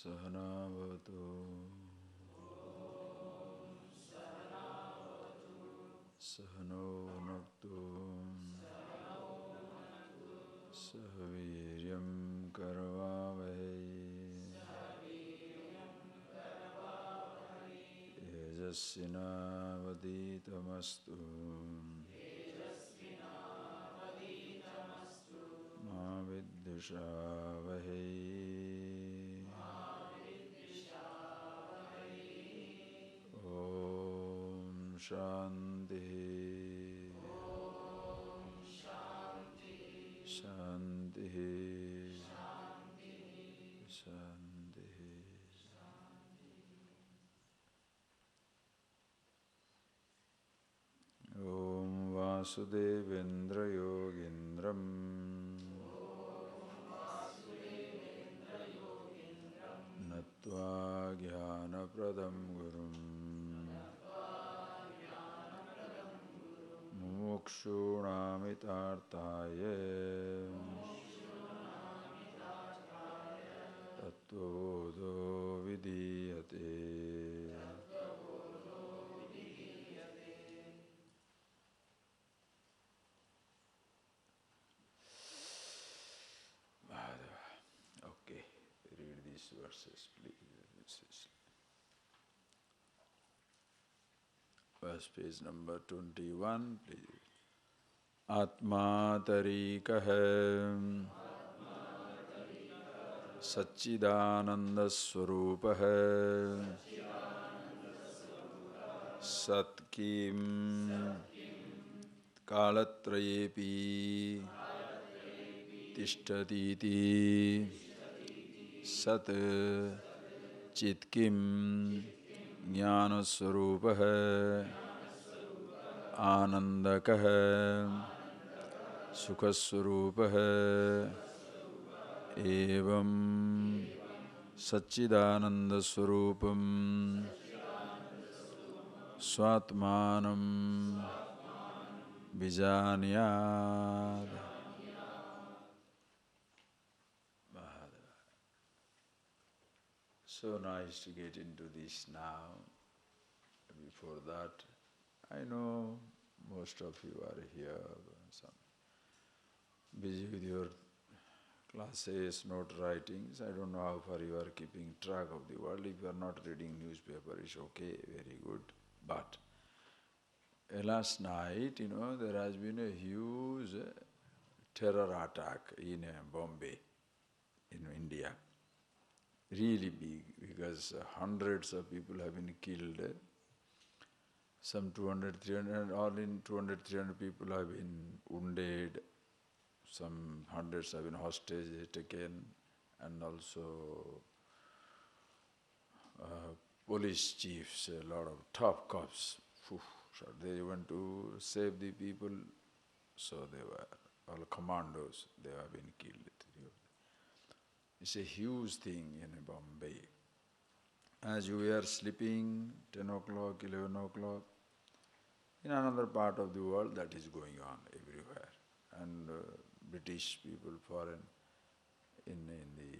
Sahana Bhavatu Sahano Bhunaktu Sahaviryam Karavavai Tejasvinavaditamastu Ma Viddushavahai Om Shanti Shanti Shanti. Om Vasudevendra Yogindram Natva Jnanapradam Gurum Mumukshunamitarthaye Tattvodo Vidiyate. Okay, read these verses, please. Verse page number 21, please. Atma tarika hai, Satchidananda Swarupa hai, Satkim Kalatrayepi Tishtatiti Sat Chitkim Jnana Swarupa hai, Anandaka hai, Sukha Swarupa hai, Evam Satchidananda Swarupam Swatmanam Vijanyad. So nice to get into this now. Before that, I know most of you are here, some busy with your classes, note writings. I don't know how far you are keeping track of the world. If you are not reading newspaper, it's okay, very good. But last night, there has been a huge terror attack in Bombay, in India. Really big, because hundreds of people have been killed. Some 200, 300, all in 200, 300 people have been wounded. Some hundreds have been hostage taken, and also police chiefs, a lot of top cops. So they went to save the people, so they were all commandos, they have been killed. It's a huge thing in Bombay. As you were sleeping, 10 o'clock, 11 o'clock, in another part of the world that is going on everywhere. And British people, foreign, in the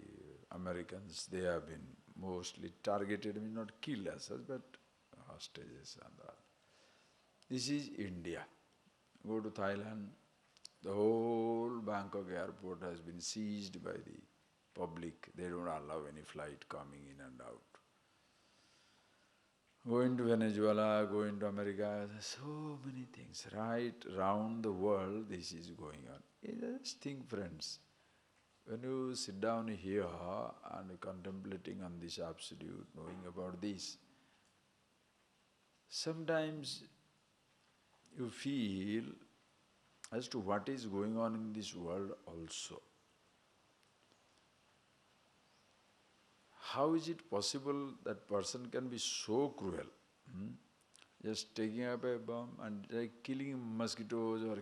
Americans, they have been mostly targeted, not killed as such, but hostages and all. This is India. Go to Thailand, the whole Bangkok airport has been seized by the public. They don't allow any flight coming in and out. Go into Venezuela, go into America, so many things. Right round the world, this is going on. Just think, friends, when you sit down here and contemplating on this absolute, knowing about this, sometimes you feel as to what is going on in this world also. How is it possible that person can be so cruel? Just taking up a bomb and killing mosquitoes or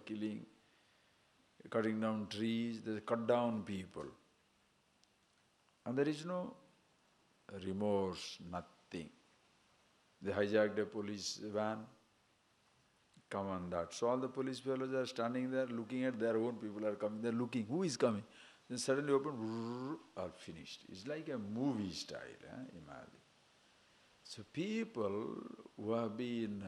cutting down trees, they cut down people. And there is no remorse, nothing. They hijacked a police van, come on that. So all the police fellows are standing there looking at their own people are coming. They're looking, who is coming? then suddenly open, or finished. It's like a movie style, imagine. So people who have been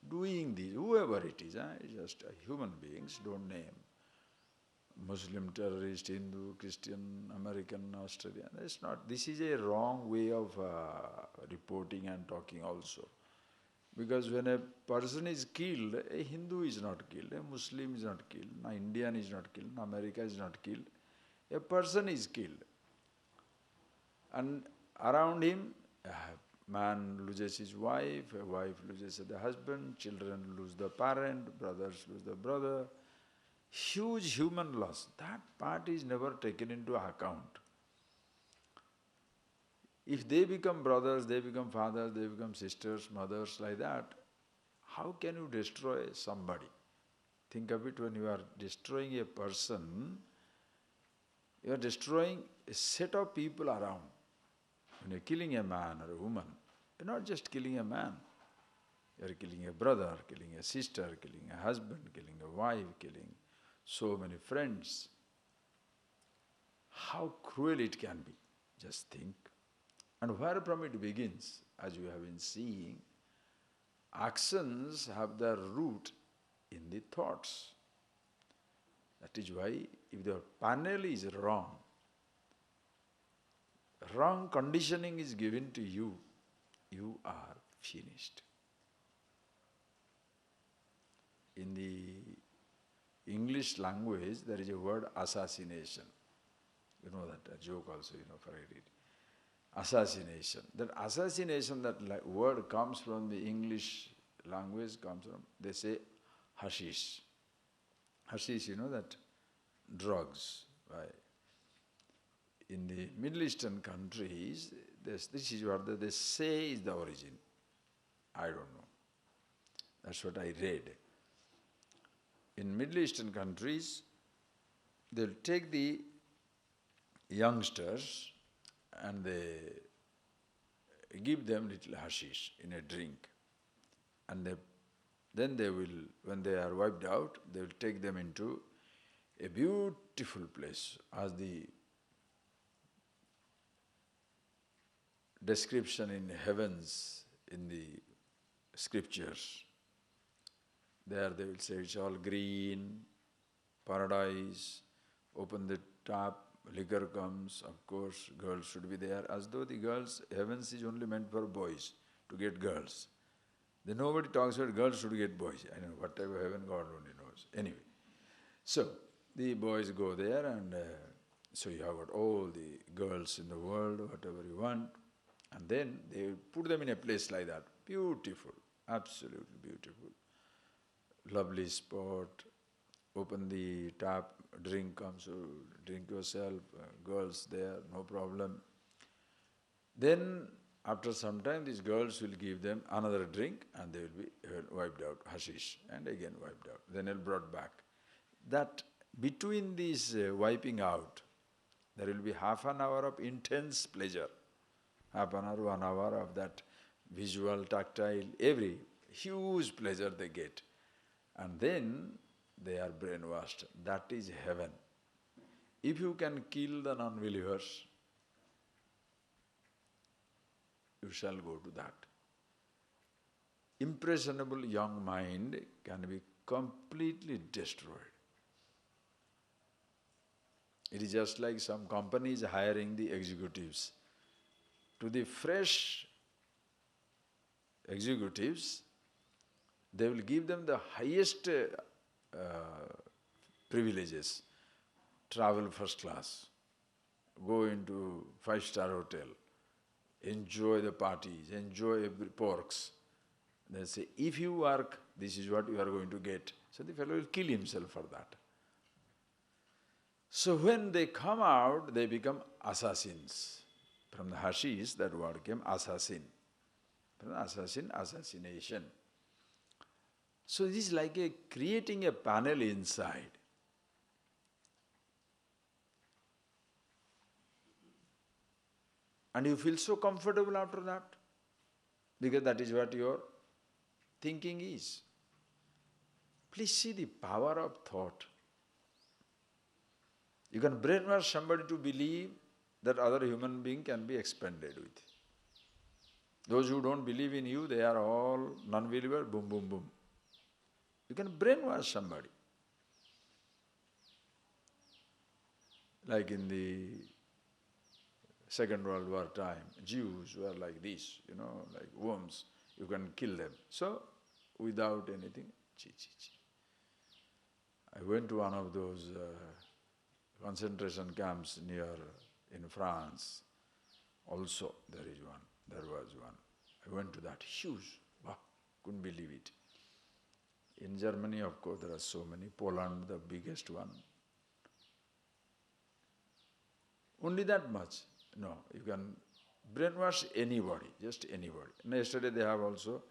doing this, whoever it is, just human beings, don't name Muslim, terrorist, Hindu, Christian, American, Australian. That's not. This is a wrong way of reporting and talking also. Because when a person is killed, a Hindu is not killed, a Muslim is not killed, an Indian is not killed, an American is not killed. A person is killed. And around him, a man loses his wife, a wife loses the husband, children lose the parent, brothers lose the brother. Huge human loss. That part is never taken into account. If they become brothers, they become fathers, they become sisters, mothers, like that, how can you destroy somebody? Think of it, when you are destroying a person, you are destroying a set of people around. When you are killing a man or a woman, you are not just killing a man. You are killing a brother, killing a sister, killing a husband, killing a wife, killing so many friends. How cruel it can be. Just think. And where from it begins, as you have been seeing, actions have their root in the thoughts. That is why if the panel is wrong, wrong conditioning is given to you, you are finished. In the English language, there is a word assassination. You know that joke also, for I read. Assassination. That assassination, that word comes from the English language, they say hashish. Hashish, that drugs. Right? In the Middle Eastern countries, this is what they say is the origin. I don't know. That's what I read. In Middle Eastern countries, they'll take the youngsters and they give them little hashish in a drink. And then they will, when they are wiped out, they will take them into a beautiful place, as the description in heavens in the scriptures. There they will say it's all green, paradise, open the tap, liquor comes, of course, girls should be there, as though the girls, heavens is only meant for boys, to get girls. Then nobody talks about girls should get boys. I know, whatever heaven, God only knows. Anyway, so the boys go there, and so you have got all the girls in the world, whatever you want, and then they put them in a place like that. Beautiful, absolutely beautiful. Lovely spot, open the tap, drink comes, drink yourself, girls there, no problem. Then after some time, these girls will give them another drink and they will be wiped out, hashish, and again wiped out. Then they'll brought back. That between these wiping out, there will be half an hour of intense pleasure, half an hour, 1 hour of that visual, tactile, every huge pleasure they get. And then they are brainwashed. That is heaven. If you can kill the non-believers, you shall go to that. Impressionable young mind can be completely destroyed. It is just like some companies hiring the executives. To the fresh executives, they will give them the highest privileges. Travel first class, go into 5-star hotel, enjoy the parties, enjoy every perks. They say, if you work, this is what you are going to get. So the fellow will kill himself for that. So when they come out, they become assassins. From the hashish, that word came assassin. From the assassin, assassination. So this is like creating a panel inside. And you feel so comfortable after that, because that is what your thinking is. Please see the power of thought. You can brainwash somebody to believe that other human being can be expanded with. Those who don't believe in you, they are all non-believer, boom, boom, boom. You can brainwash somebody. Like in the Second World War time, Jews were like this, like worms. You can kill them. So, without anything, chi. I went to one of those concentration camps in France. Also, there was one. I went to that, huge. Wow, couldn't believe it. In Germany, of course, there are so many. Poland, the biggest one. Only that much. No, you can brainwash anybody, just anybody. And yesterday they have also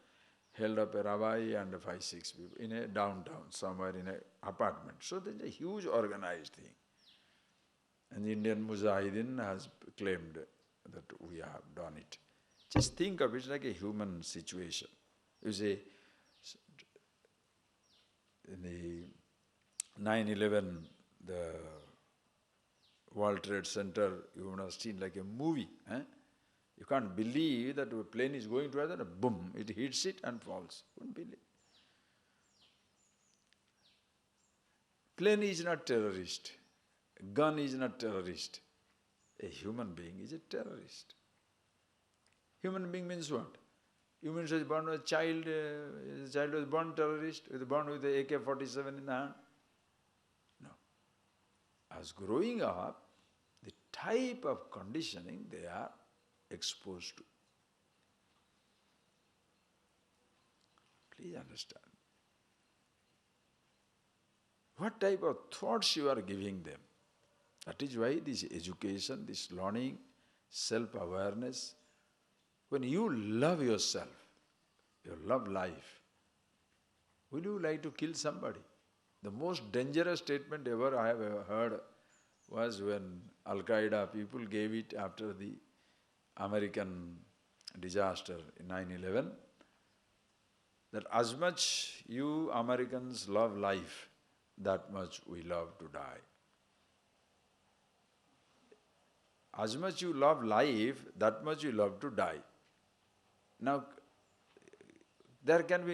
held up a rabbi and 5-6 people in a downtown, somewhere in an apartment. So there's a huge organized thing. And the Indian Mujahideen has claimed that we have done it. Just think of it like a human situation. You see, in the 9/11, the World Trade Center, you would have seen like a movie. You can't believe that a plane is going towards it, boom, it hits it and falls. Couldn't believe. Plane is not terrorist. Gun is not terrorist. A human being is a terrorist. Human being means what? Human was born a child, the child was born terrorist, born with the AK-47 in the hand. No. As growing up, the type of conditioning they are exposed to. Please understand. What type of thoughts you are giving them. That is why this education, this learning, self-awareness, when you love yourself, you love life, will you like to kill somebody? The most dangerous statement ever I have ever heard was when Al-Qaeda people gave it after the American disaster in 9/11, that as much you Americans love life, that much we love to die. As much you love life, that much you love to die. Now, can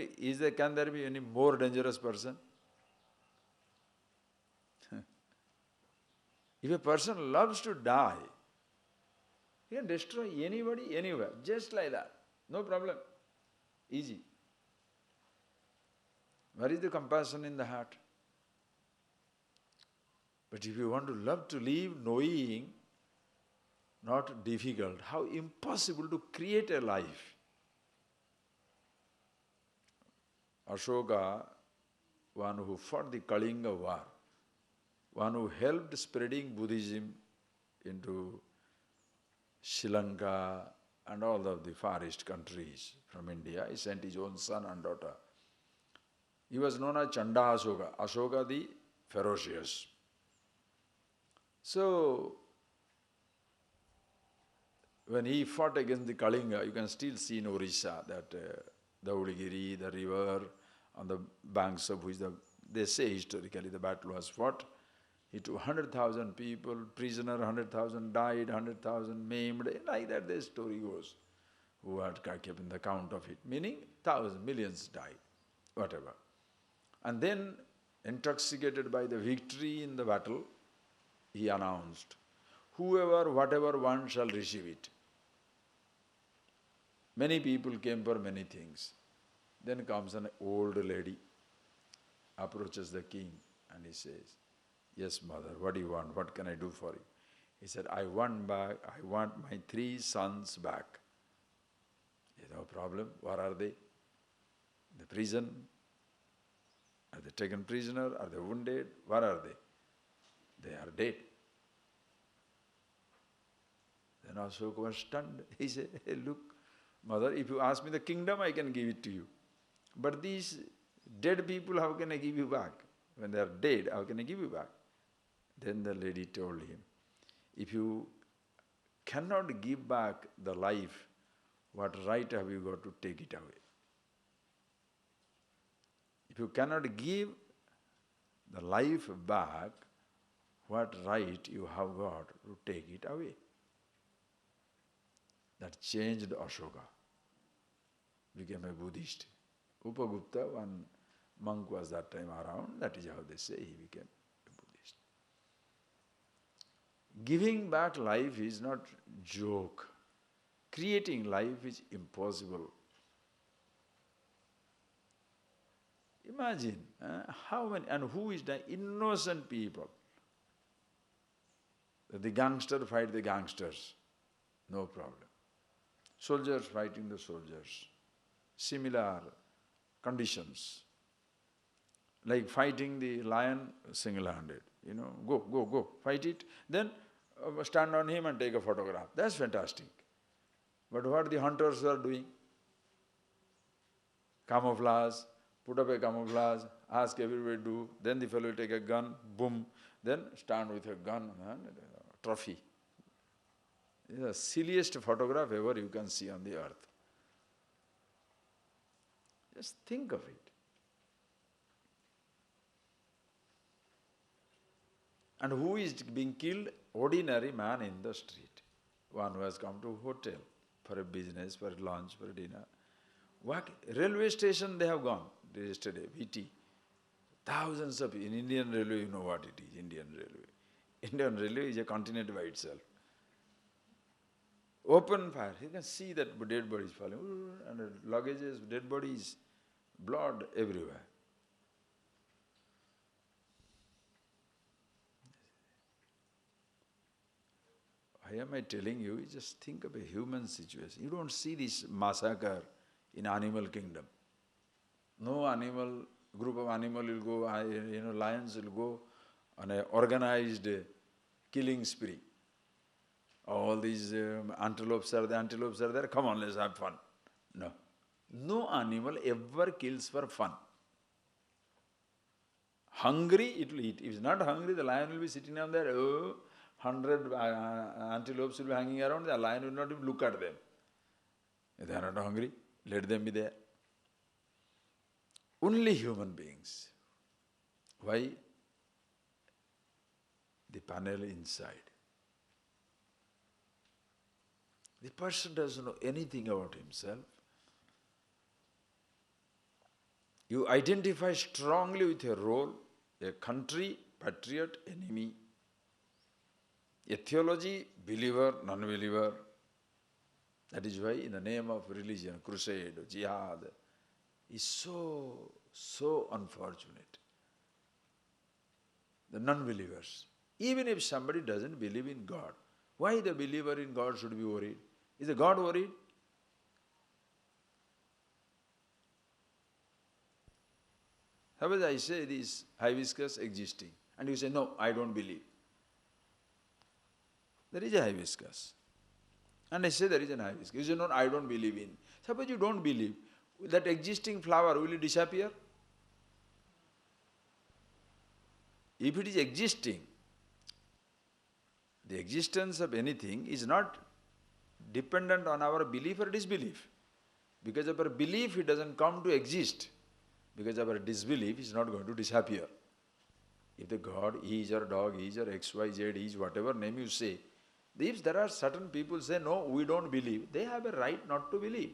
there be any more dangerous person? If a person loves to die, he can destroy anybody, anywhere, just like that. No problem. Easy. Where is the compassion in the heart? But if you want to love to live, knowing, not difficult, how impossible to create a life. Ashoka, one who fought the Kalinga war, one who helped spreading Buddhism into Sri Lanka and all of the Far East countries from India, he sent his own son and daughter. He was known as Chanda Ashoka, Ashoka the ferocious. So, when he fought against the Kalinga, you can still see in Orissa that the Udigiri, the river, on the banks of which they say historically the battle was fought. He took 100,000 people, prisoner, 100,000 died, 100,000 maimed, like that the story goes, who had kept in the count of it, meaning thousands, millions died, whatever. And then, intoxicated by the victory in the battle, he announced, whoever, whatever one shall receive it. Many people came for many things. Then comes an old lady, approaches the king and he says, yes, mother, what do you want? What can I do for you? He said, I want my 3 sons back. No problem. Where are they? In the prison? Are they taken prisoner? Are they wounded? Where are they? They are dead. Then Ashoka was stunned. He said, hey, look, mother, if you ask me the kingdom, I can give it to you. But these dead people, how can I give you back? When they are dead, how can I give you back? Then the lady told him, if you cannot give back the life, what right have you got to take it away? If you cannot give the life back, what right you have got to take it away? That changed Ashoka, became a Buddhist. Upagupta, one monk was that time around, that is how they say he became a Buddhist. Giving back life is not joke. Creating life is impossible. Imagine how many, and who is dying? Innocent people. The gangster fight the gangsters, no problem. Soldiers fighting the soldiers. Similar conditions. Like fighting the lion single-handed. Go, fight it. Then stand on him and take a photograph. That's fantastic. But what the hunters are doing? Camouflage, put up a camouflage, ask everybody to do. Then the fellow will take a gun, boom. Then stand with a gun and a trophy. It's the silliest photograph ever you can see on the earth. Just think of it. And who is being killed? Ordinary man in the street. One who has come to a hotel for a business, for a lunch, for a dinner. What? Railway station they have gone yesterday, VT. Thousands of, in Indian Railway, you know what it is, Indian Railway. Indian Railway is a continent by itself. Open fire, you can see that dead bodies falling, and luggages, dead bodies, blood everywhere. Why am I telling you? Just think of a human situation. You don't see this massacre in animal kingdom. No animal, group of animal will go, lions will go on an organized killing spree. All these antelopes are there, come on, let's have fun. No. No animal ever kills for fun. Hungry, it will eat. If it's not hungry, the lion will be sitting down there, 100 antelopes will be hanging around, the lion will not even look at them. If they are not hungry, let them be there. Only human beings. Why? The panel inside. The person doesn't know anything about himself. You identify strongly with a role, a country, patriot, enemy, a theology, believer, non-believer. That is why in the name of religion, crusade, jihad, is so unfortunate. The non-believers. Even if somebody doesn't believe in God, why the believer in God should be worried? Is the God worried? Suppose I say this hibiscus existing, and you say, no, I don't believe. There is a hibiscus. And I say there is an hibiscus. You say, no, I don't believe in. Suppose you don't believe. That existing flower, will it disappear? If it is existing, the existence of anything is not dependent on our belief or disbelief. Because of our belief, it doesn't come to exist. Because of our disbelief, it's not going to disappear. If the God is or dog is or XYZ is, whatever name you say, if there are certain people say, no, we don't believe, they have a right not to believe.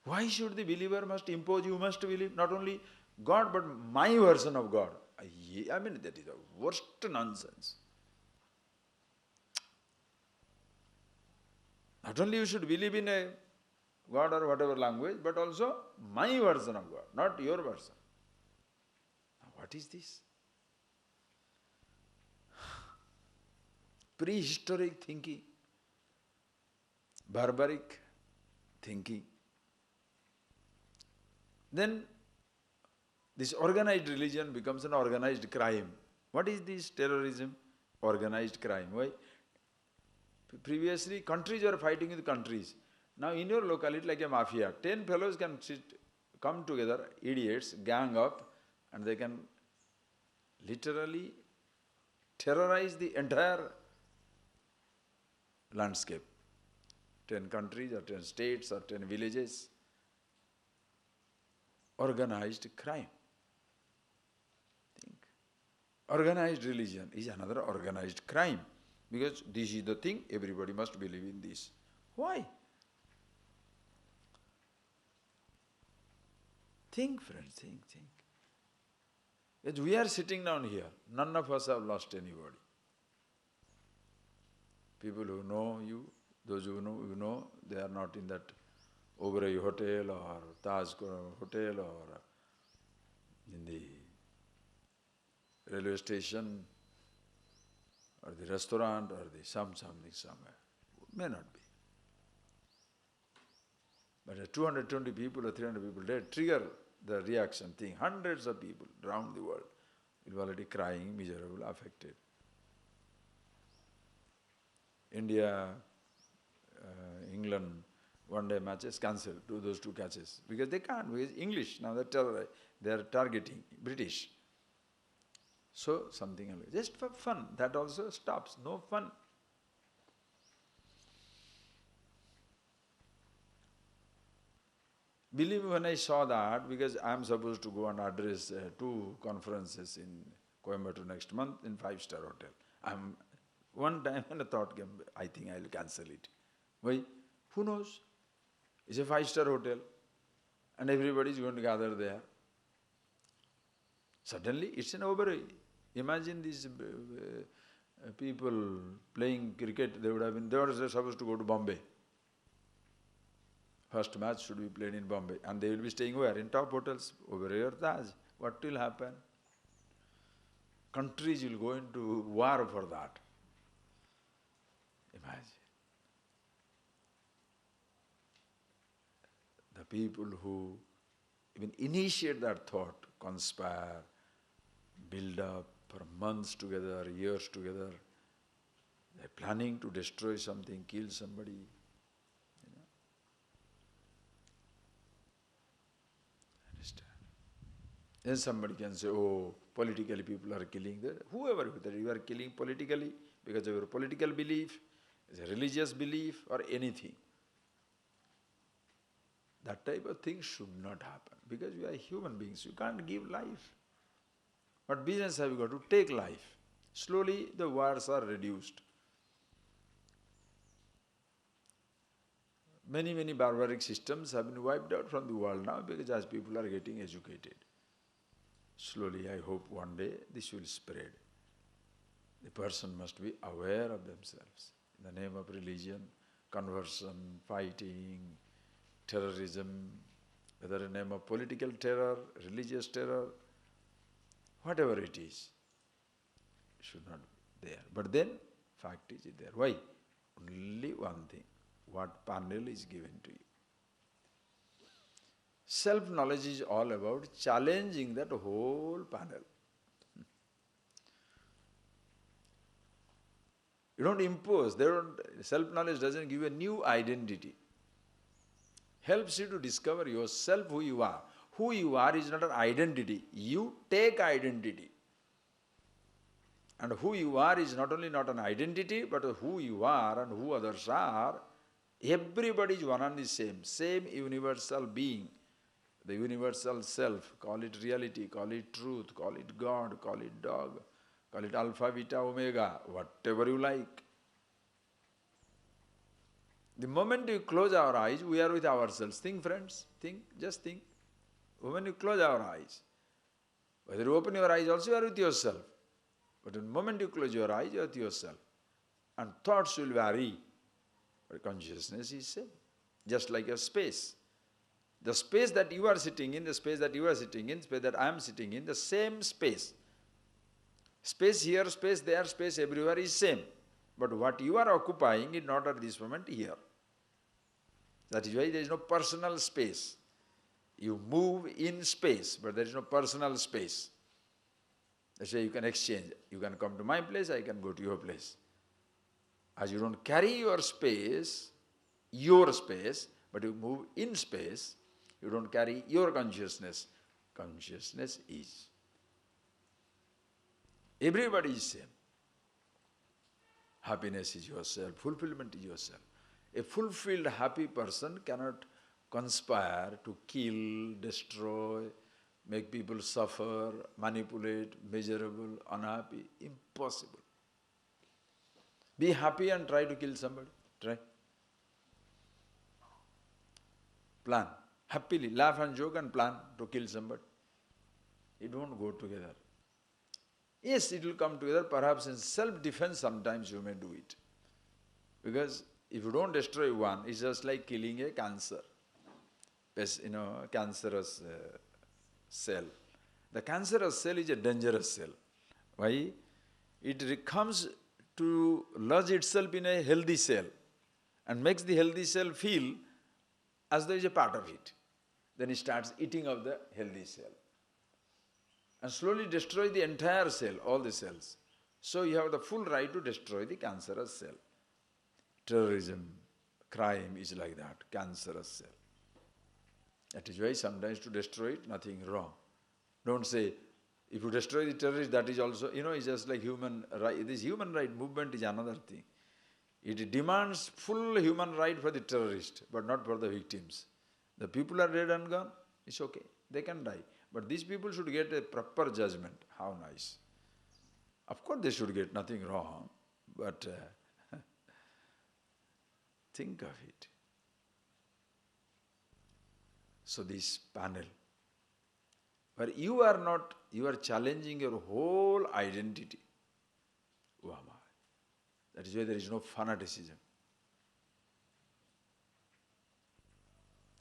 Why should the believer must impose, you must believe, not only God, but my version of God? I mean, that is the worst nonsense. Not only you should believe in a God or whatever language, but also my version of God, not your version. Now, what is this? Prehistoric thinking, barbaric thinking. Then this organized religion becomes an organized crime. What is this terrorism? Organized crime. Why? Previously, countries were fighting with countries. Now, in your locality, like a mafia, 10 fellows can come together, idiots, gang up, and they can literally terrorize the entire landscape. 10 countries or 10 states or 10 villages. Organized crime. Think. Organized religion is another organized crime. Because this is the thing, everybody must believe in this. Why? Think, friends, think. As we are sitting down here, none of us have lost anybody. People who know you, those who know, they are not in that Oberoi hotel or Taj hotel or in the railway station or the restaurant or the something somewhere. May not be. But 220 people or 300 people, they trigger the reaction thing. Hundreds of people around the world will be already crying, miserable, affected. India, England, one-day matches cancelled, those two catches. Because they can't, because English, now they are targeting British. So something else, just for fun, that also stops, no fun. Believe me, when I saw that, because I am supposed to go and address 2 conferences in Coimbatore next month in 5-star hotel. One time when a thought came, I think I will cancel it. Why? Who knows? It's a 5-star hotel and everybody is going to gather there. Suddenly it's an Oberoi. Imagine these people playing cricket, they were supposed to go to Bombay. First match should be played in Bombay. And they will be staying where? In top hotels, Oberoi or Taj. What will happen? Countries will go into war for that. Imagine. The people who even initiate that thought, conspire, build up for months together, years together. They're planning to destroy something, kill somebody. Then somebody can say, oh, politically people are killing. Whoever, whether you are killing politically because of your political belief, is a religious belief or anything. That type of thing should not happen because we are human beings. You can't give life. What business have you got to take life? Slowly the wars are reduced. Many barbaric systems have been wiped out from the world now because as people are getting educated. Slowly, I hope one day this will spread. The person must be aware of themselves. In the name of religion, conversion, fighting, terrorism, whether in the name of political terror, religious terror, whatever it is, it should not be there. But then, fact is there. Why? Only one thing, what panel is given to you. Self-knowledge is all about challenging that whole panel. You don't impose, self-knowledge doesn't give you a new identity. Helps you to discover yourself, who you are. Who you are is not an identity. You take identity. And who you are is not only not an identity, but who you are and who others are. Everybody is one and the same universal being. The universal self, call it reality, call it truth, call it God, call it dog, call it alpha, beta, omega, whatever you like. The moment you close our eyes, we are with ourselves. Think, friends, think, just think. When you close our eyes, whether you open your eyes also, you are with yourself. But the moment you close your eyes, you are with yourself. And thoughts will vary, but consciousness is same, just like a space. The space that you are sitting in, the space that you are sitting in, space that I am sitting in, the same space. Space here, space there, space everywhere is same. But what you are occupying is not at this moment here. That is why there is no personal space. You move in space, but there is no personal space. That's why you can exchange. You can come to my place, I can go to your place. As you don't carry your space, but you move in space, you don't carry your consciousness. Consciousness is. Everybody is same. Happiness is yourself, fulfillment is yourself. A fulfilled, happy person cannot conspire to kill, destroy, make people suffer, manipulate, miserable, unhappy. Impossible. Be happy and try to kill somebody. Try. Plan. Happily, laugh and joke and plan to kill somebody. It won't go together. Yes, it will come together. Perhaps in self-defense sometimes you may do it. Because if you don't destroy one, it's just like killing a cancer. Cancerous cell. The cancerous cell is a dangerous cell. Why? It comes to lodge itself in a healthy cell and makes the healthy cell feel as though it's a part of it. Then it starts eating up the healthy cell and slowly destroy the entire cell, all the cells. So you have the full right to destroy the cancerous cell. Terrorism, crime is like that, cancerous cell. That is why sometimes to destroy it, nothing wrong. Don't say, if you destroy the terrorist, that is also, it's just like human right. This human right movement is another thing. It demands full human right for the terrorist, but not for the victims. The people are dead and gone, it's okay, they can die. But these people should get a proper judgment. How nice. Of course they should get nothing wrong, but think of it. So this panel, where you are challenging your whole identity. Who am I? That is why there is no fanaticism.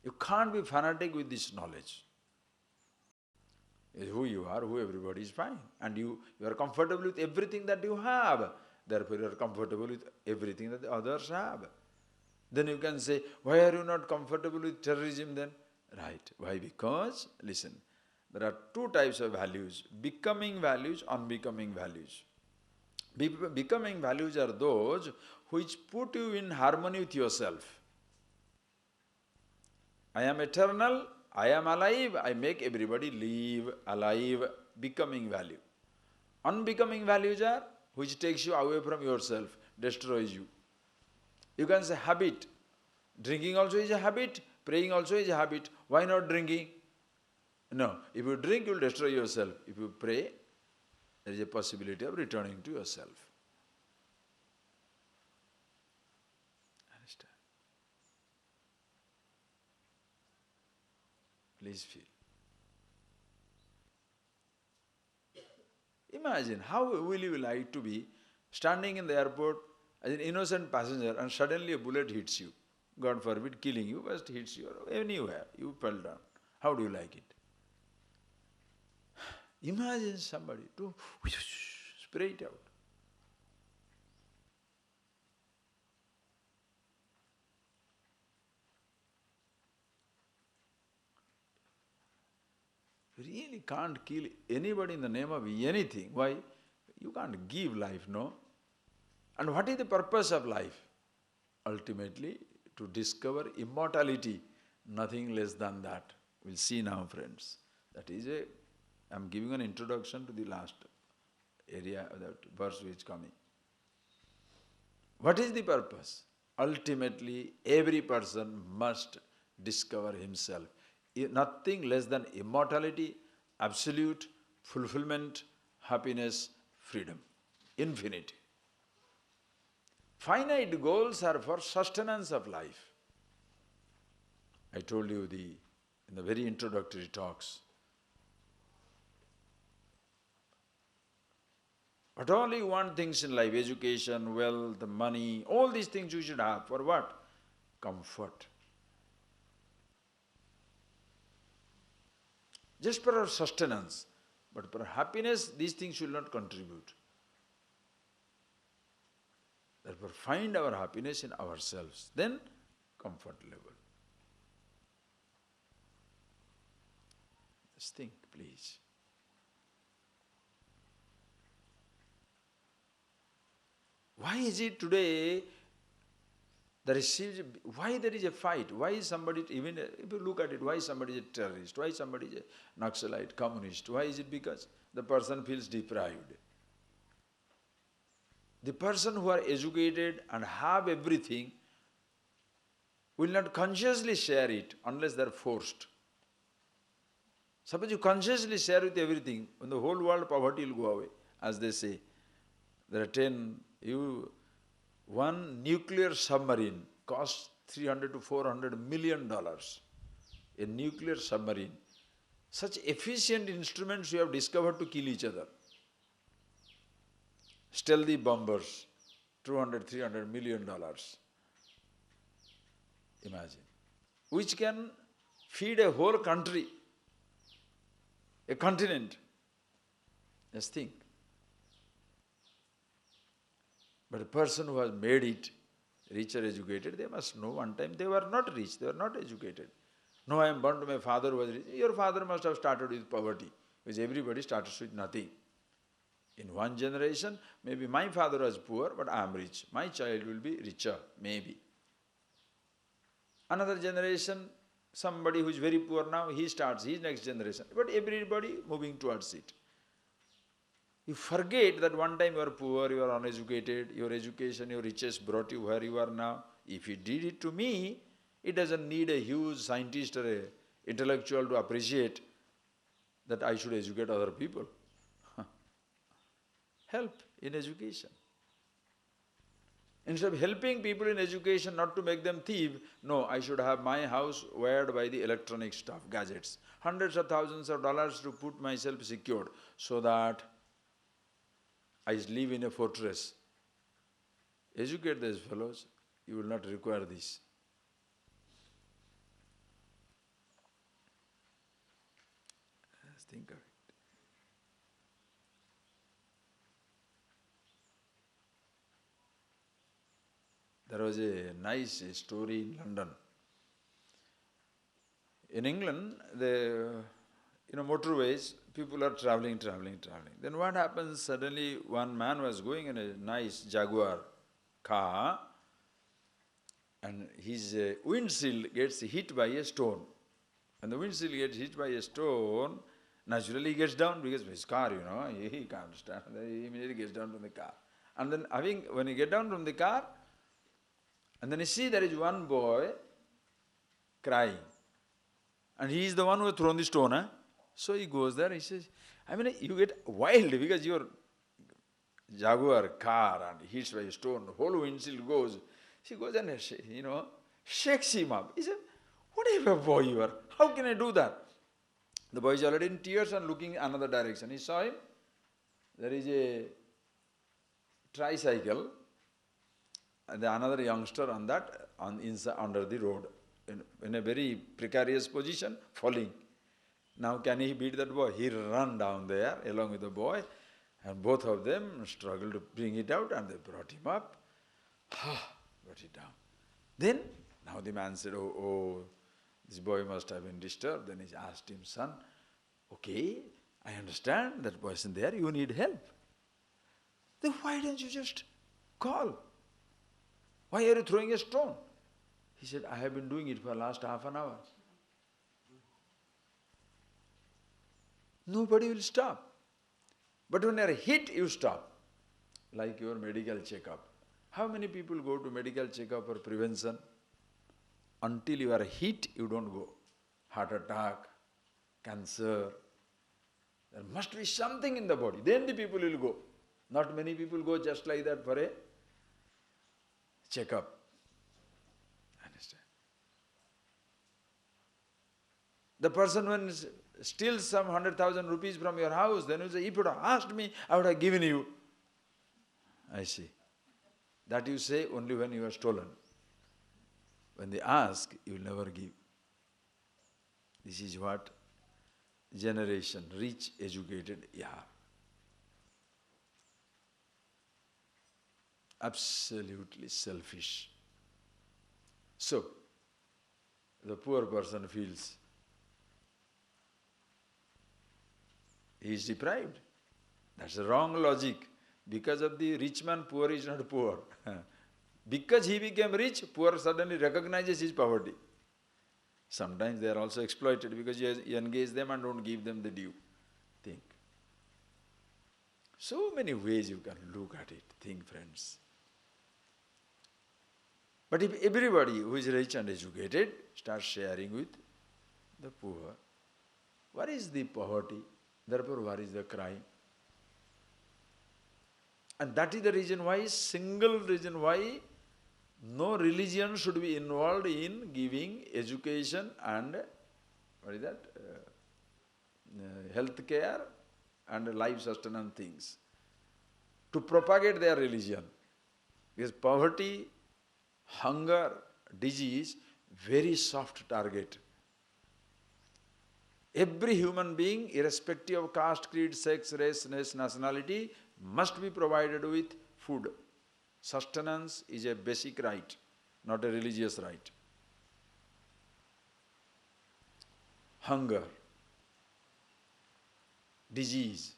You can't be fanatic with this knowledge. Who you are, who everybody is fine. And you are comfortable with everything that you have. Therefore you are comfortable with everything that the others have. Then you can say, why are you not comfortable with terrorism then? Right. Why? Because, listen, there are two types of values. Becoming values, unbecoming values. Becoming values are those which put you in harmony with yourself. I am eternal, I am alive, I make everybody live, alive, becoming value. Unbecoming values are which takes you away from yourself, destroys you. You can say habit. Drinking also is a habit, praying also is a habit. Why not drinking? No, if you drink, you will destroy yourself. If you pray, there is a possibility of returning to yourself. Understand? Please feel. Imagine, how will you like to be standing in the airport as an innocent passenger and suddenly a bullet hits you. God forbid, killing you, but hits you anywhere. You fell down. How do you like it? Imagine somebody to spray it out. You really can't kill anybody in the name of anything. Why? You can't give life, no? And what is the purpose of life? Ultimately, to discover immortality. Nothing less than that. We'll see now, friends. That is I'm giving an introduction to the last area of that verse which is coming. What is the purpose? Ultimately, every person must discover himself. Nothing less than immortality, absolute fulfillment, happiness, freedom, infinity. Finite goals are for sustenance of life. I told you in the very introductory talks. But all you want things in life, education, wealth, money, all these things you should have. For what? Comfort. Just for our sustenance. But for happiness, these things should not contribute. Therefore, find our happiness in ourselves. Then, comfort level. Just think, please. Why is it today why there is a fight? Why is somebody, even if you look at it, why somebody is a terrorist? Why somebody is a Naxalite, communist? Why is it? Because the person feels deprived. The person who are educated and have everything will not consciously share it unless they are forced. Suppose you consciously share with everything, when the whole world poverty will go away, as they say. There are 1 nuclear submarine costs $300 to $400 million. A nuclear submarine. Such efficient instruments you have discovered to kill each other. Stealthy bombers, $200, $300 million. Imagine. Which can feed a whole country, a continent. Just think. But a person who has made it rich or educated, they must know one time they were not rich, they were not educated. No, I am born to my father who was rich. Your father must have started with poverty, because everybody starts with nothing. In one generation, maybe my father was poor, but I am rich. My child will be richer, maybe. Another generation, somebody who is very poor now, he starts his next generation. But everybody moving towards it. You forget that one time you are poor, you are uneducated, your education, your riches brought you where you are now. If you did it to me, it doesn't need a huge scientist or an intellectual to appreciate that I should educate other people. Help in education. Instead of helping people in education not to make them thief, no, I should have my house wired by the electronic stuff, gadgets. Hundreds of thousands of dollars to put myself secured so that I live in a fortress. Educate these fellows, you will not require this. Just think of it. There was a nice story in London. In England, motorways, people are traveling. Then what happens, suddenly one man was going in a nice Jaguar car and his windshield gets hit by a stone. When the windshield gets hit by a stone, naturally he gets down because his car, he can't stand. He immediately gets down from the car. And then when he gets down from the car, and then you see there is one boy crying. And he is the one who has thrown the stone. Huh? So he goes there, he says, you get wild because your Jaguar car and hits by a stone, the whole windshield goes. She goes and, shakes him up. He said, whatever boy you are, how can I do that? The boy is already in tears and looking another direction. He saw him. There is a tricycle. And another youngster on that, under the road, in a very precarious position, falling. Now can he beat that boy? He ran down there along with the boy, and both of them struggled to bring it out, and they brought him up. Brought it down. Then, now the man said, oh, this boy must have been disturbed. Then he asked him, son, okay, I understand that person there, you need help. Then why don't you just call? Why are you throwing a stone? He said, I have been doing it for the last half an hour. Nobody will stop. But when you are hit, you stop. Like your medical checkup. How many people go to medical checkup for prevention? Until you are hit, you don't go. Heart attack, cancer. There must be something in the body. Then the people will go. Not many people go just like that for a checkup. Understand? The person when steals some 100,000 rupees from your house, then you say, if you would have asked me, I would have given you. I see. That you say only when you are stolen. When they ask, you will never give. This is what generation, rich, educated, absolutely selfish. So, the poor person feels he is deprived. That's the wrong logic. Because of the rich man, poor is not poor. Because he became rich, poor suddenly recognizes his poverty. Sometimes they are also exploited because you engage them and don't give them the due. Think. So many ways you can look at it. Think, friends. But if everybody who is rich and educated starts sharing with the poor, What is the poverty? Therefore, what is the crime? And that is the reason why, single reason why no religion should be involved in giving education and, what is that, health care and life sustenance things, to propagate their religion. Because poverty, hunger, disease, very soft target. Every human being, irrespective of caste, creed, sex, race, nationality, must be provided with food. Sustenance is a basic right, not a religious right. Hunger, disease,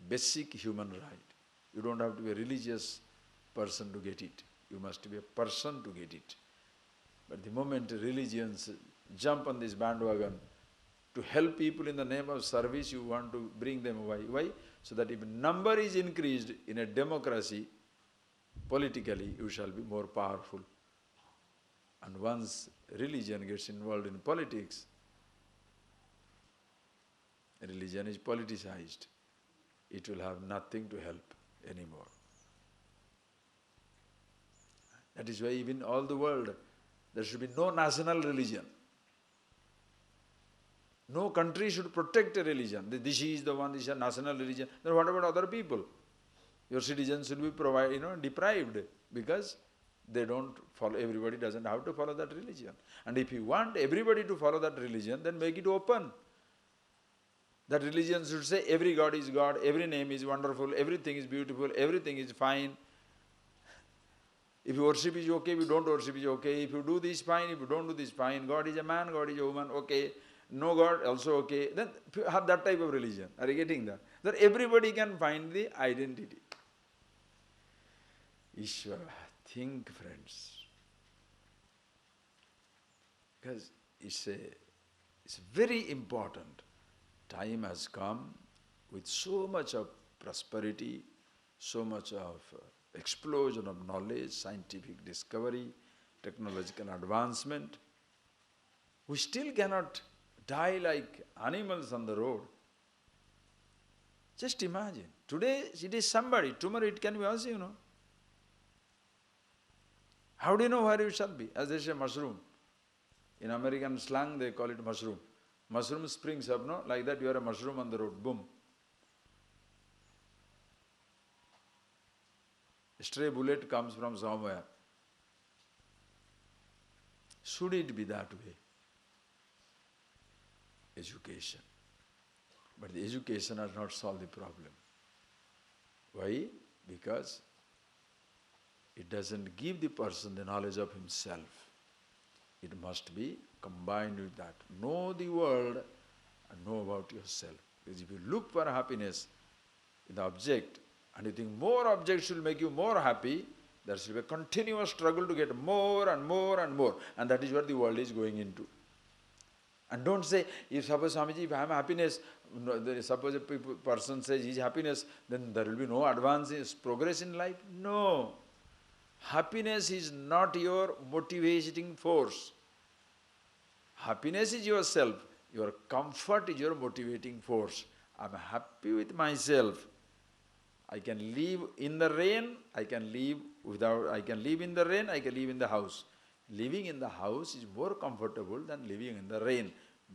basic human right. You don't have to be a religious person to get it. You must be a person to get it. But the moment religions jump on this bandwagon to help people in the name of service, you want to bring them away. Why? So that if number is increased in a democracy, politically you shall be more powerful. And once religion gets involved in politics, religion is politicized. It will have nothing to help anymore. That is why even all the world, there should be no national religion. No country should protect a religion. This is the one, this is a national religion. Then what about other people? Your citizens should be deprived because they don't follow, everybody doesn't have to follow that religion. And if you want everybody to follow that religion, then make it open. That religion should say every God is God, every name is wonderful, everything is beautiful, everything is fine. If you worship is okay, if you don't worship is okay. If you do this, fine. If you don't do this, fine. God is a man, God is a woman, okay. No God, also okay. Then have that type of religion. Are you getting that? That everybody can find the identity. Ishvara, think, friends. Because it's very important. Time has come with so much of prosperity, so much of explosion of knowledge, scientific discovery, technological advancement. We still cannot die like animals on the road. Just imagine. Today it is somebody, tomorrow it can be us, How do you know where you shall be? As they say, mushroom. In American slang they call it mushroom. Mushroom springs up, no? Like that you are a mushroom on the road, boom. A stray bullet comes from somewhere. Should it be that way? Education. But the education has not solved the problem. Why? Because it doesn't give the person the knowledge of himself. It must be combined with that. Know the world and know about yourself. Because if you look for happiness in the object, and you think more objects will make you more happy, there should be a continuous struggle to get more and more and more. And that is what the world is going into. And don't say, if suppose Swamiji, if I am happiness, suppose a person says he is happiness, then there will be no advance, progress in life. No. Happiness is not your motivating force. Happiness is yourself. Your comfort is your motivating force. I am happy with myself. I can live in the rain, I can live in the rain, I can live in the house. Living in the house is more comfortable than living in the rain.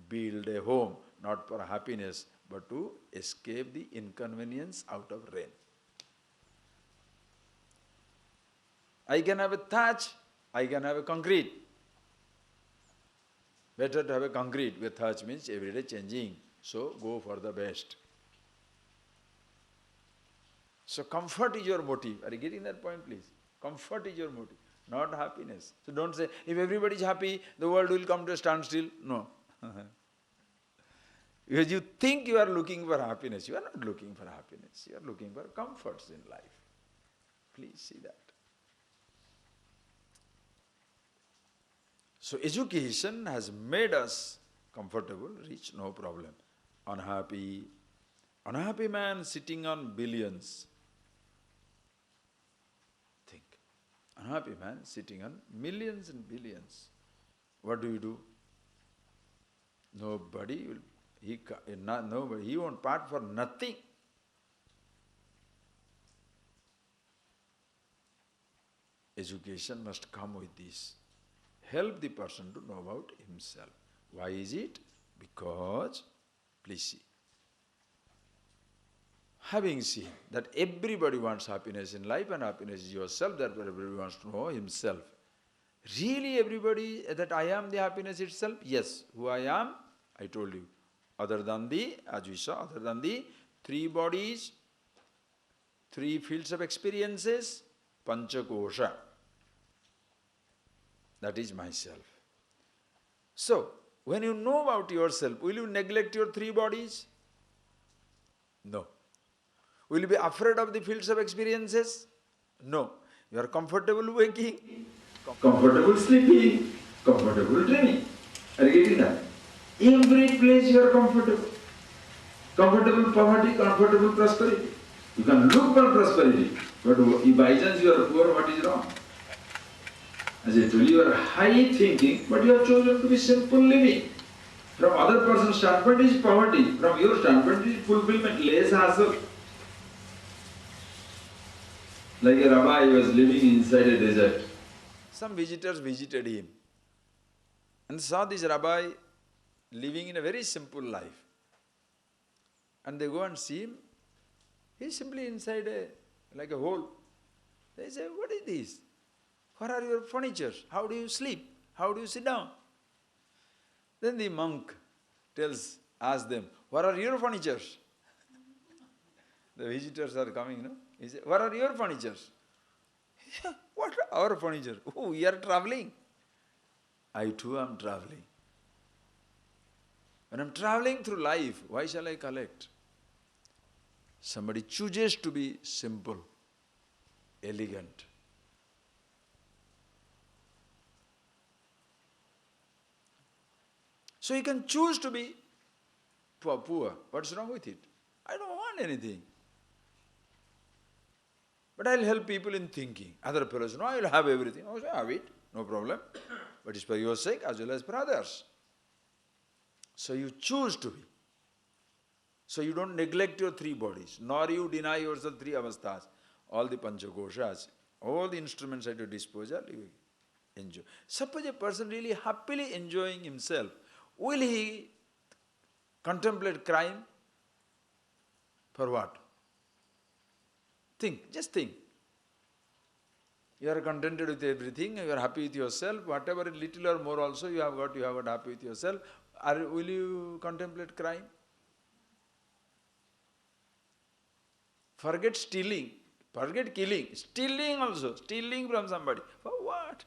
Build a home, not for happiness, but to escape the inconvenience out of rain. I can have a thatch, I can have a concrete. Better to have a concrete, where thatch means every day changing. So go for the best. So comfort is your motive. Are you getting that point, please? Comfort is your motive, not happiness. So don't say, if everybody is happy, the world will come to a standstill. No. Because you think you are looking for happiness. You are not looking for happiness. You are looking for comforts in life. Please see that. So education has made us comfortable, rich, no problem. Unhappy man sitting on billions. Think. Unhappy man sitting on millions and billions. What do? Nobody will. He won't part for nothing. Education must come with this. Help the person to know about himself. Why is it? Because, please see, having seen that everybody wants happiness in life and happiness is yourself, that everybody wants to know himself. Really everybody, that I am the happiness itself? Yes. Who I am? I told you. Other than the, as we saw, other than the three bodies, three fields of experiences, Panchakosha. That is myself. So, when you know about yourself, will you neglect your three bodies? No. Will you be afraid of the fields of experiences? No. You are comfortable waking, comfortable sleeping, comfortable dreaming. Are you getting that? Every place you are comfortable. Comfortable poverty, comfortable prosperity. You can look for prosperity, but if by chance you are poor, what is wrong? As I told you, you are high thinking, but you have chosen to be simple living. From other person's standpoint is poverty. From your standpoint is fulfillment, less hassle. Like a rabbi was living inside a desert. Some visitors visited him and saw this rabbi living in a very simple life. And they go and see him. He's simply inside like a hole. They say, what is this? Where are your furniture? How do you sleep? How do you sit down? Then the monk asks them, where are your furniture? The visitors are coming, no? He says, where are your furniture? What are our furniture? Oh, we are traveling. I too am traveling. When I am traveling through life, why shall I collect? Somebody chooses to be simple, elegant. So you can choose to be poor. What's wrong with it? I don't want anything. But I'll help people in thinking. Other fellows, no, I will have everything. I say, have it, no problem. But it's for your sake as well as for others. So you choose to be. So you don't neglect your three bodies, nor you deny yourself three avasthas. All the panchakoshas, all the instruments at your disposal, you enjoy. Suppose a person really happily enjoying himself, will he contemplate crime? For what? Think, just think. You are contented with everything, you are happy with yourself, whatever little or more also you have got happy with yourself. Will you contemplate crime? Forget stealing, forget killing, stealing also, stealing from somebody. For what?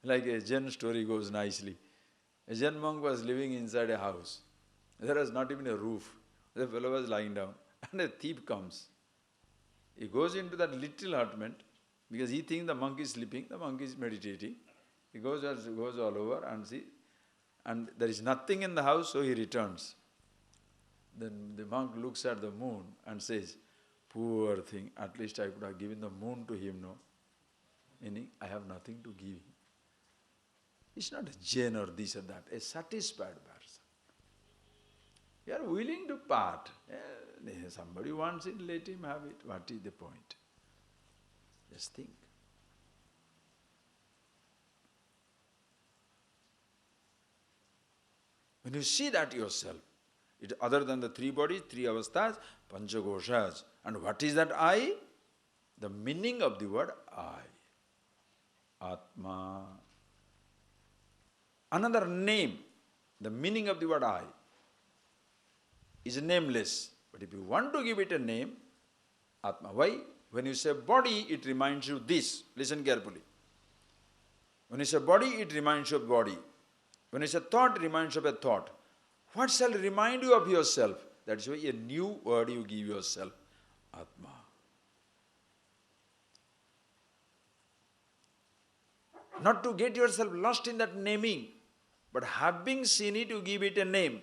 Like a Zen story goes nicely. A Zen monk was living inside a house. There was not even a roof. The fellow was lying down and a thief comes. He goes into that little hutment because he thinks the monk is sleeping, the monk is meditating. He goes all over and see, and there is nothing in the house, so he returns. Then the monk looks at the moon and says, poor thing, at least I could have given the moon to him, no? Meaning, I have nothing to give him. It's not a Jain or this or that, a satisfied person. You are willing to part. Somebody wants it, let him have it. What is the point? Just think. When you see that yourself, it other than the three bodies, three avasthas, panchakoshas. And what is that I? The meaning of the word I. Atma. Another name, the meaning of the word I is nameless. But if you want to give it a name, Atma. Why? When you say body, it reminds you this. Listen carefully. When you say body, it reminds you of body. When you say thought, it reminds you of a thought. What shall remind you of yourself? That is why a new word you give yourself. Atma. Not to get yourself lost in that naming, but having seen it, you give it a name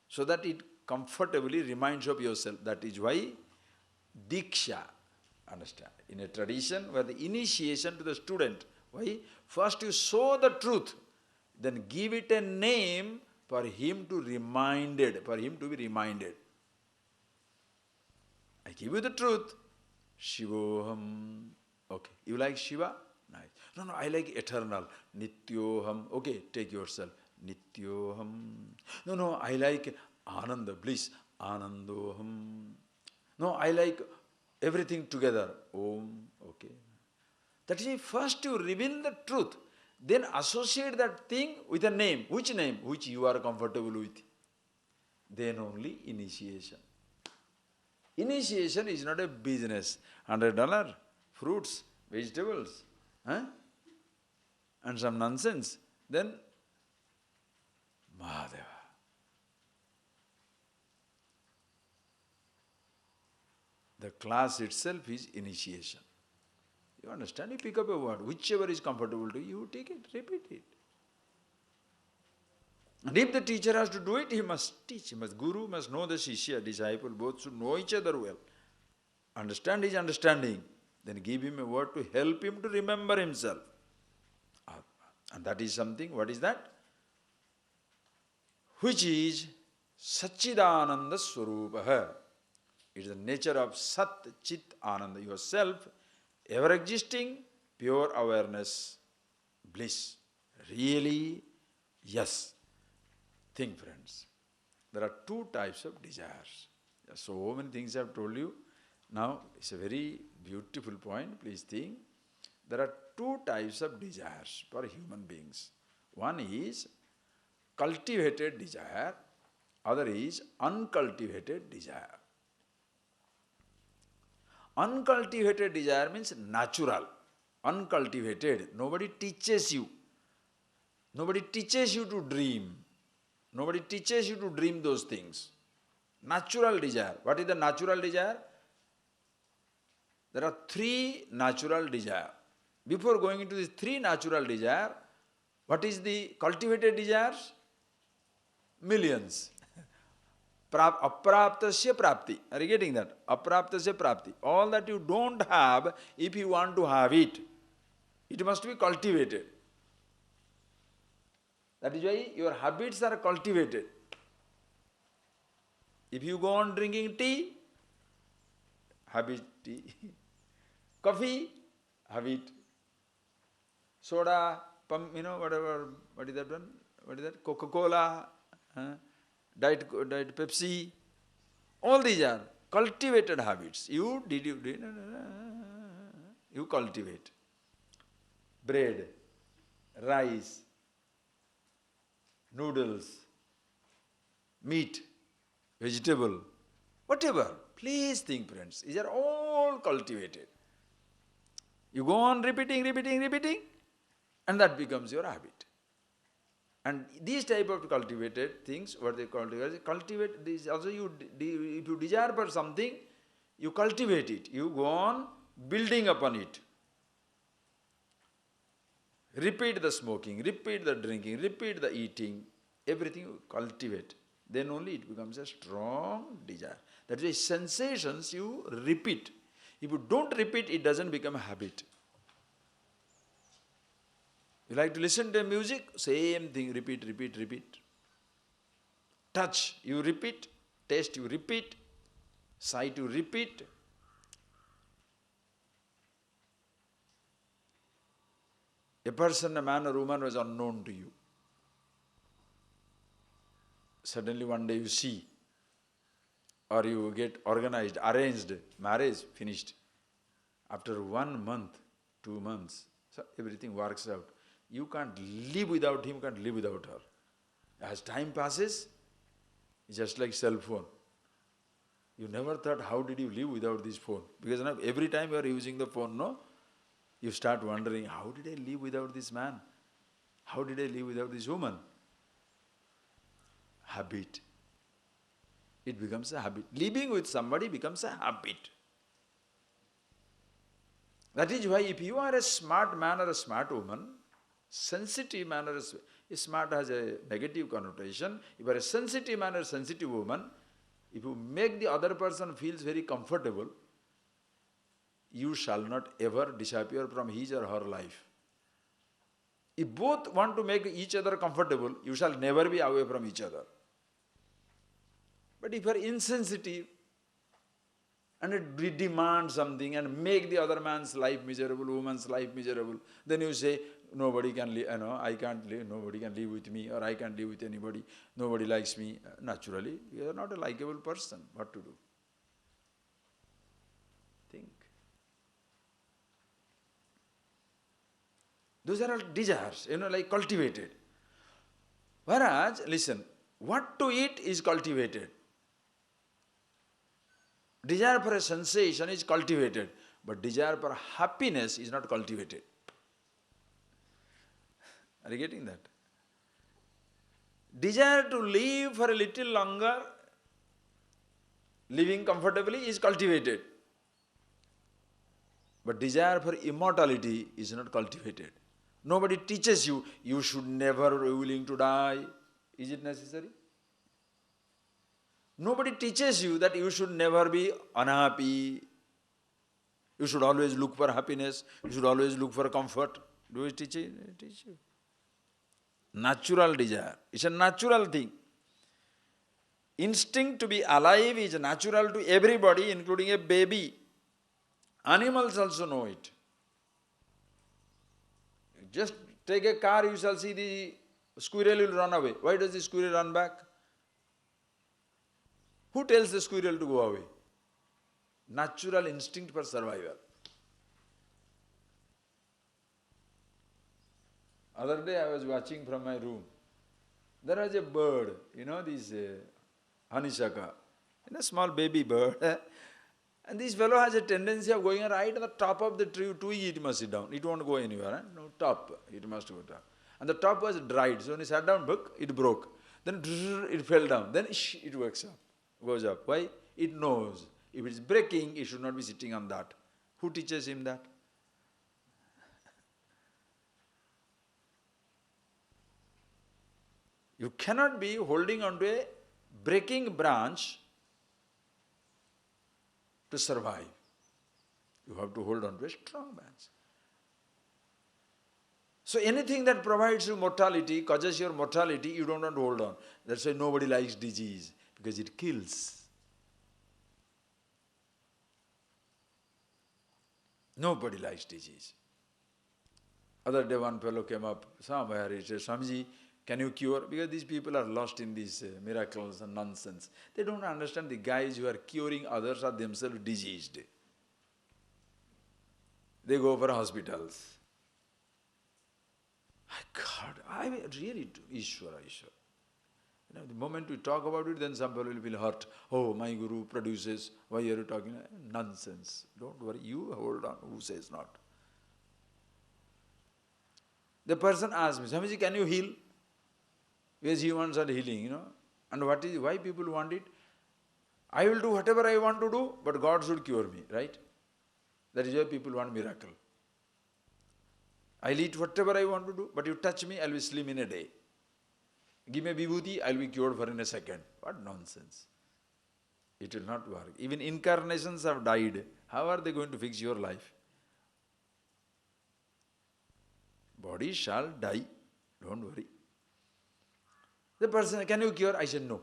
so that it comfortably reminds you of yourself. That is why Diksha, understand, in a tradition where the initiation to the student, Why? First you show the truth, then give it a name for him to be reminded. I give you the truth. Shivoham. Okay. You like Shiva? Nice. No, I like eternal. Nityoham. Okay, take yourself. Nityoham. No, I like Ananda, bliss. Anandoham. No, I like everything together. Om. Okay. That is, first you reveal the truth, then associate that thing with a name. Which name? Which you are comfortable with. Then only initiation. Initiation is not a business. $100, fruits, vegetables, and some nonsense. Then Mahadeva. The class itself is initiation. You understand? You pick up a word, whichever is comfortable to you, you take it, repeat it. And if the teacher has to do it, he must teach. Guru must know the Shishya, disciple, both should know each other well. Understand his understanding. Then give him a word to help him to remember himself. And that is something, what is that? Which is Satchidananda Swarupaha. It is the nature of Sat Chit Ananda, yourself, ever existing, pure awareness, bliss. Really, yes. Think, friends. There are two types of desires. So many things I have told you. Now, it's a very beautiful point. Please think. There are two types of desires for human beings. One is cultivated desire. Other is uncultivated desire. Uncultivated desire means natural. Uncultivated. Nobody teaches you. Nobody teaches you to dream. Nobody teaches you to dream those things. Natural desire. What is the natural desire? There are three natural desire. Before going into these three natural desire, what is the cultivated desires? Millions. Apraptasya prapti. Are you getting that? Apraptasya prapti. All that you don't have, if you want to have it, it must be cultivated. That is why your habits are cultivated. If you go on drinking tea, habit tea. Coffee, habit. Soda, whatever, what is that one? What is that? Coca-Cola, Diet Pepsi. All these are cultivated habits. You cultivate. Bread, rice, noodles, meat, vegetable, whatever. Please think, friends. These are all cultivated. You go on repeating, and that becomes your habit. And these type of cultivated things, what they cultivate this also. If you desire for something, you cultivate it. You go on building upon it. Repeat the smoking, repeat the drinking, repeat the eating, everything you cultivate. Then only it becomes a strong desire. That is, sensations you repeat. If you don't repeat, it doesn't become a habit. You like to listen to music? Same thing, repeat. Touch, you repeat. Taste, you repeat. Sight, you repeat. A person, a man or woman was unknown to you. Suddenly one day you see, or you get organized, arranged, marriage, finished. After 1 month, 2 months, so everything works out. You can't live without him, can't live without her. As time passes, it's just like cell phone. You never thought, how did you live without this phone? Because now every time you are using the phone, no? You start wondering, how did I live without this man? How did I live without this woman? Habit. It becomes a habit. Living with somebody becomes a habit. That is why if you are a smart man or a smart woman, sensitive man or smart has a negative connotation. If you are a sensitive man or sensitive woman, if you make the other person feels very comfortable, you shall not ever disappear from his or her life. If both want to make each other comfortable, you shall never be away from each other. But if you are insensitive and demand something and make the other man's life miserable, woman's life miserable, then you say, nobody can live, I can't live, nobody can live with me, or I can't live with anybody, nobody likes me. Naturally, you are not a likable person. What to do? Think. Those are all desires, like cultivated. Whereas, listen, what to eat is cultivated. Desire for a sensation is cultivated, but desire for happiness is not cultivated. Are you getting that? Desire to live for a little longer, living comfortably, is cultivated. But desire for immortality is not cultivated. Nobody teaches you, you should never be willing to die. Is it necessary? Nobody teaches you that you should never be unhappy. You should always look for happiness. You should always look for comfort. Do it teach you? Natural desire. It's a natural thing. Instinct to be alive is natural to everybody, including a baby. Animals also know it. Just take a car, you shall see the squirrel will run away. Why does the squirrel run back? Who tells the squirrel to go away? Natural instinct for survival. Other day I was watching from my room. There was a bird, this honeysuckle, a small baby bird. And this fellow has a tendency of going right at the top of the tree, it must sit down. It won't go anywhere. No, top, it must go down. And the top was dried, so when he sat down, it broke. Then it fell down. Then it wakes up, goes up. Why? It knows. If it's breaking, it should not be sitting on that. Who teaches him that? You cannot be holding on to a breaking branch to survive. You have to hold on to a strong branch. So anything that provides you mortality, causes your mortality, you don't want to hold on. That's why nobody likes disease, because it kills. Nobody likes disease. Other day one fellow came up somewhere, he said, Swamiji, can you cure? Because these people are lost in these miracles and nonsense. They don't understand the guys who are curing others are themselves diseased. They go for hospitals. God, I really, Ishvara. The moment we talk about it, then some people will feel hurt. Oh, my guru produces, why are you talking? Nonsense. Don't worry, you hold on, who says not? The person asked me, Swamiji, can you heal? Because humans are healing, And why people want it? I will do whatever I want to do, but God should cure me, right? That is why people want miracle. I'll eat whatever I want to do, but you touch me, I'll be slim in a day. Give me vibhuti, I'll be cured for in a second. What nonsense. It will not work. Even incarnations have died. How are they going to fix your life? Body shall die. Don't worry. The person, can you cure? I said, no.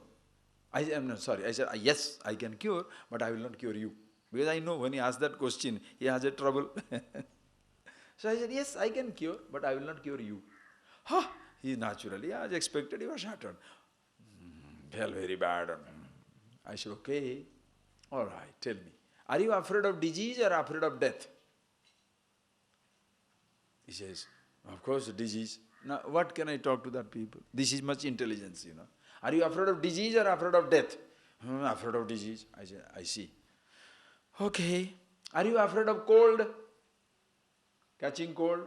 I said, yes, I can cure, but I will not cure you. Because I know when he asks that question, he has a trouble. So I said, yes, I can cure, but I will not cure you. He naturally, as expected, he was shattered. Felt very bad. I said, okay, all right, tell me. Are you afraid of disease or afraid of death? He says, of course, disease. Now, what can I talk to that people? This is much intelligence, Are you afraid of disease or afraid of death? Afraid of disease. I said, I see. Okay. Are you afraid of cold? Catching cold?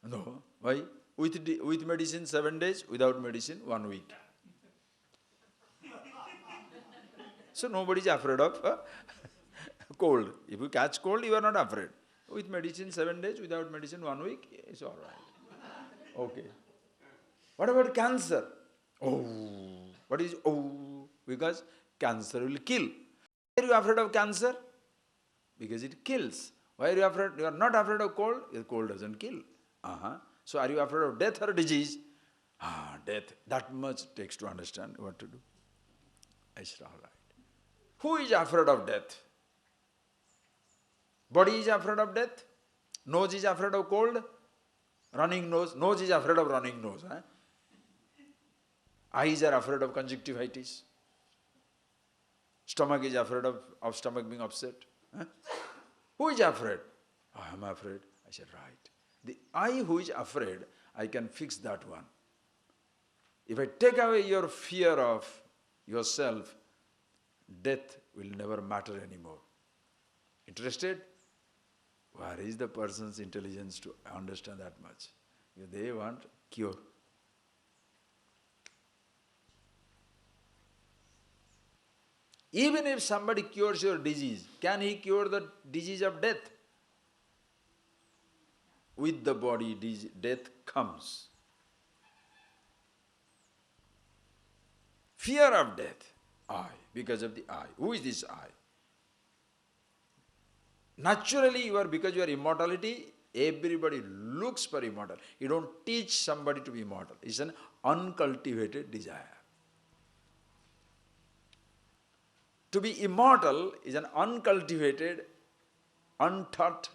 No. Why? With medicine 7 days, without medicine 1 week. So nobody is afraid of cold. If you catch cold, you are not afraid. With medicine 7 days, without medicine 1 week, it's all right. Okay. What about cancer? What is Because cancer will kill. Why are you afraid of cancer? Because it kills. Why are you afraid? You are not afraid of cold? Because cold doesn't kill. So are you afraid of death or disease? Death. That much takes to understand what to do. I said, all right. Who is afraid of death? Body is afraid of death. Nose is afraid of cold. Running nose. Nose is afraid of running nose. Eyes are afraid of conjunctivitis. Stomach is afraid of stomach being upset. Who is afraid? I am afraid. I said, right. The I who is afraid, I can fix that one. If I take away your fear of yourself, death will never matter anymore. Interested? Where is the person's intelligence to understand that much? If they want cure. Even if somebody cures your disease, can he cure the disease of death? With the body, death comes. Fear of death, I, because of the I. Who is this I? Naturally, because you are immortality, everybody looks for immortal. You don't teach somebody to be immortal. It's an uncultivated desire. To be immortal is an uncultivated, untaught,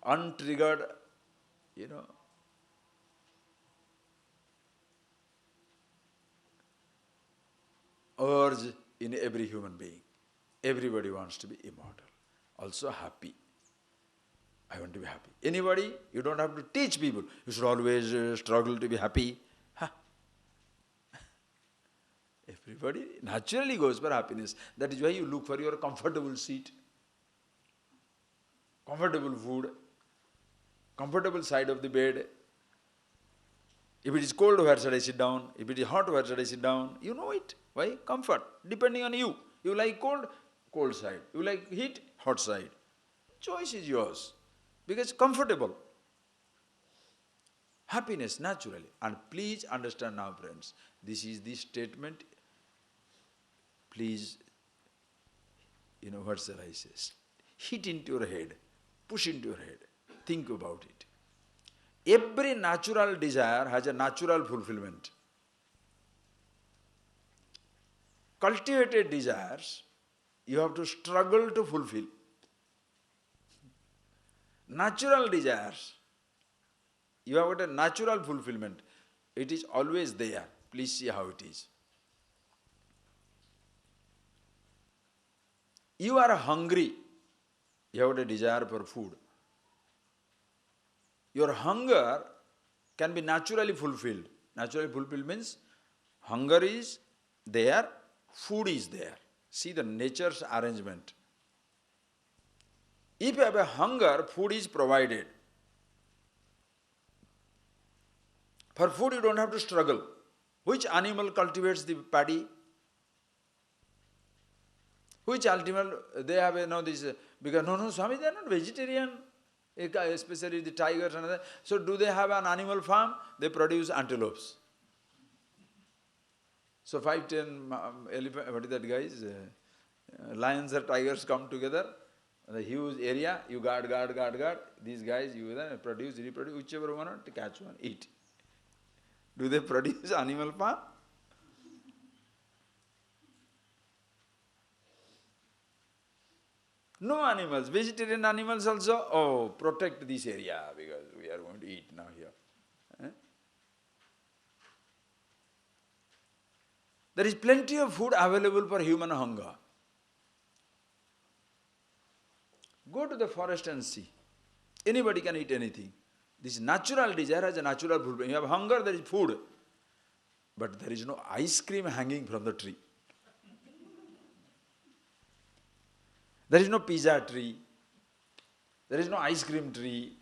untriggered, urge in every human being. Everybody wants to be immortal. Also happy. I want to be happy. Anybody? You don't have to teach people. You should always struggle to be happy. Everybody naturally goes for happiness. That is why you look for your comfortable seat, comfortable food, comfortable side of the bed. If it is cold, where should I sit down? If it is hot, where should I sit down? You know it. Why? Comfort. Depending on you. You like cold? Cold side. You like heat? Hot side. Choice is yours. Because comfortable. Happiness, naturally. And please understand now, friends, this is the statement. Please, what shall I say? Hit into your head. Push into your head. Think about it. Every natural desire has a natural fulfillment. Cultivated desires, you have to struggle to fulfill. Natural desires, you have got a natural fulfillment. It is always there. Please see how it is. You are hungry. You have got a desire for food. Your hunger can be naturally fulfilled. Naturally fulfilled means hunger is there, food is there. See the nature's arrangement. If you have a hunger, food is provided. For food you don't have to struggle. Which animal cultivates the paddy? Which animal, they have, this, because Swami, they are not vegetarian, especially the tigers and other. So do they have an animal farm? They produce antelopes. So 5, 10 elephant, what is that guys? Lions or tigers come together, the huge area, you guard. These guys, you then produce, reproduce, whichever one to catch one, eat. Do they produce animal farm? No animals. Vegetarian animals also, protect this area because we are going to eat now here. There is plenty of food available for human hunger. Go to the forest and see. Anybody can eat anything. This natural desire has a natural fulfillment. You have hunger, there is food. But there is no ice cream hanging from the tree. There is no pizza tree. There is no ice cream tree.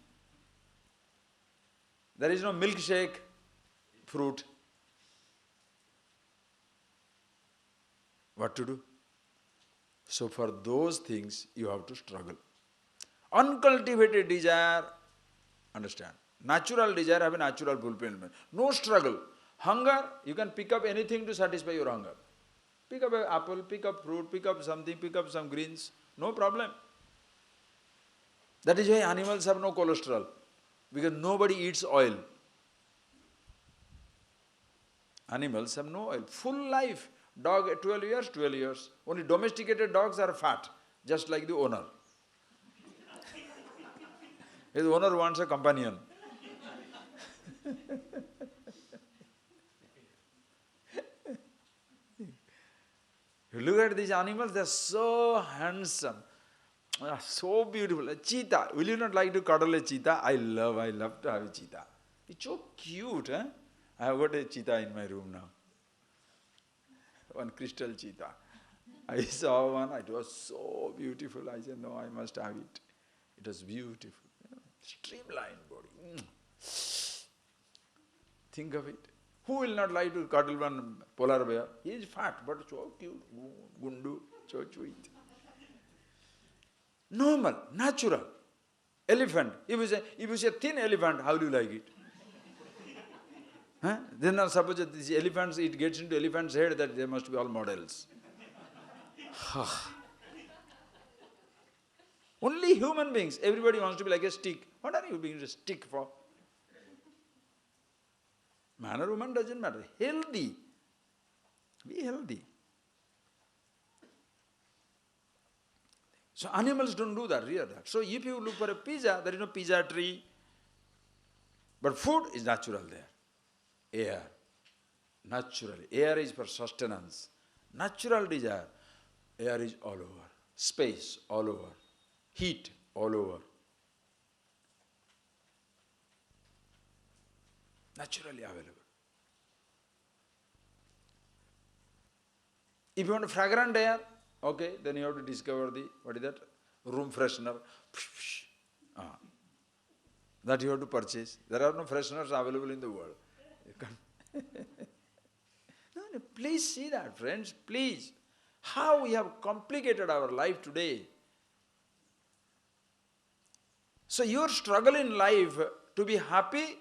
There is no milkshake fruit. What to do? So for those things you have to struggle. Uncultivated desire, understand. Natural desire have a natural fulfillment. No struggle. Hunger, you can pick up anything to satisfy your hunger. Pick up an apple, pick up fruit, pick up something, pick up some greens. No problem. That is why animals have no cholesterol. Because nobody eats oil. Animals have no oil. Full life. Dog 12 years, 12 years. Only domesticated dogs are fat, just like the owner. His owner wants a companion. You look at these animals, they are so handsome, so beautiful. A cheetah, will you not like to cuddle a cheetah? I love to have a cheetah. It's so cute, eh? I have got a cheetah in my room now. One crystal cheetah. I saw one, it was so beautiful. I said, no, I must have it. It was beautiful. Streamlined body. Think of it. Who will not like to cuddle one polar bear? He is fat, but so cute. Gundu, so sweet. Normal, natural. Elephant. If you say thin elephant, how do you like it? Huh? Then now suppose that these elephants, it gets into elephant's head that they must be all models. Only human beings. Everybody wants to be like a stick. What are you being a stick for? Man or woman doesn't matter. Healthy. Be healthy. So animals don't do that, rear that. So if you look for a pizza, there is no pizza tree. But food is natural there. Air. Naturally. Air is for sustenance. Natural desire. Air is all over. Space all over. Heat all over. Naturally available. If you want a fragrant air, okay, then you have to discover the, what is that? Room freshener. That you have to purchase. There are no fresheners available in the world. You can't. No, please see that, friends, please. How we have complicated our life today. So your struggle in life to be happy,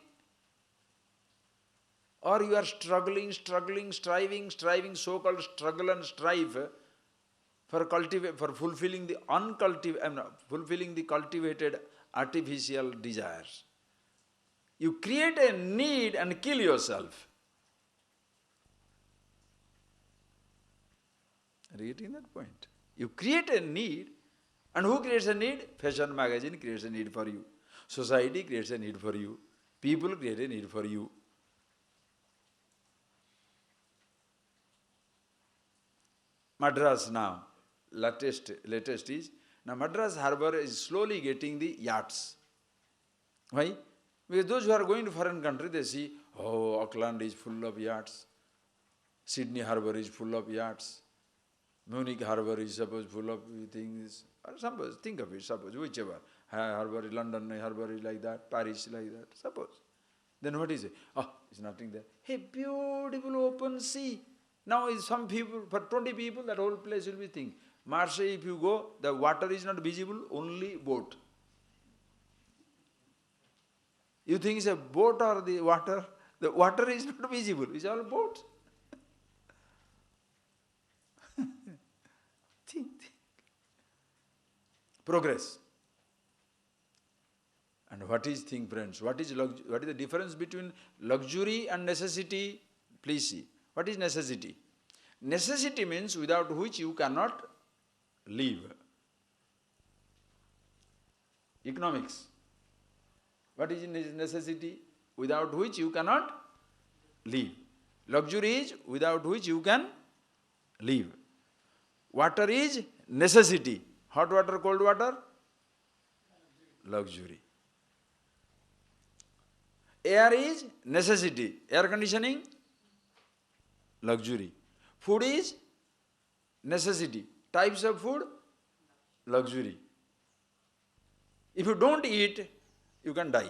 or you are struggling, striving, so-called struggle and strive for fulfilling the cultivated artificial desires. You create a need and kill yourself. Are you getting that point? You create a need, and who creates a need? Fashion magazine creates a need for you. Society creates a need for you. People create a need for you. Madras now, latest is, now Madras harbour is slowly getting the yachts. Why? Because those who are going to foreign country, they see, oh, Auckland is full of yachts. Sydney harbour is full of yachts. Munich harbour is suppose full of things. Or suppose, think of it, suppose, whichever. Harbour, London harbour is like that, Paris like that, suppose. Then what is it? Oh, it's nothing there. Hey, beautiful open sea. Now some people, for 20 people, that whole place will be thinking. Marseille, if you go, the water is not visible, only boat. You think it's a boat or the water? The water is not visible, it's all boat. Think. Progress. And what is thing, friends? What is the difference between luxury and necessity? Please see. What is necessity? Necessity means without which you cannot live. Economics. What is necessity? Without which you cannot live. Luxury is without which you can live. Water is necessity. Hot water, cold water? Luxury. Air is necessity. Air conditioning? Luxury. Food is necessity. Types of food? Luxury. If you don't eat, you can die.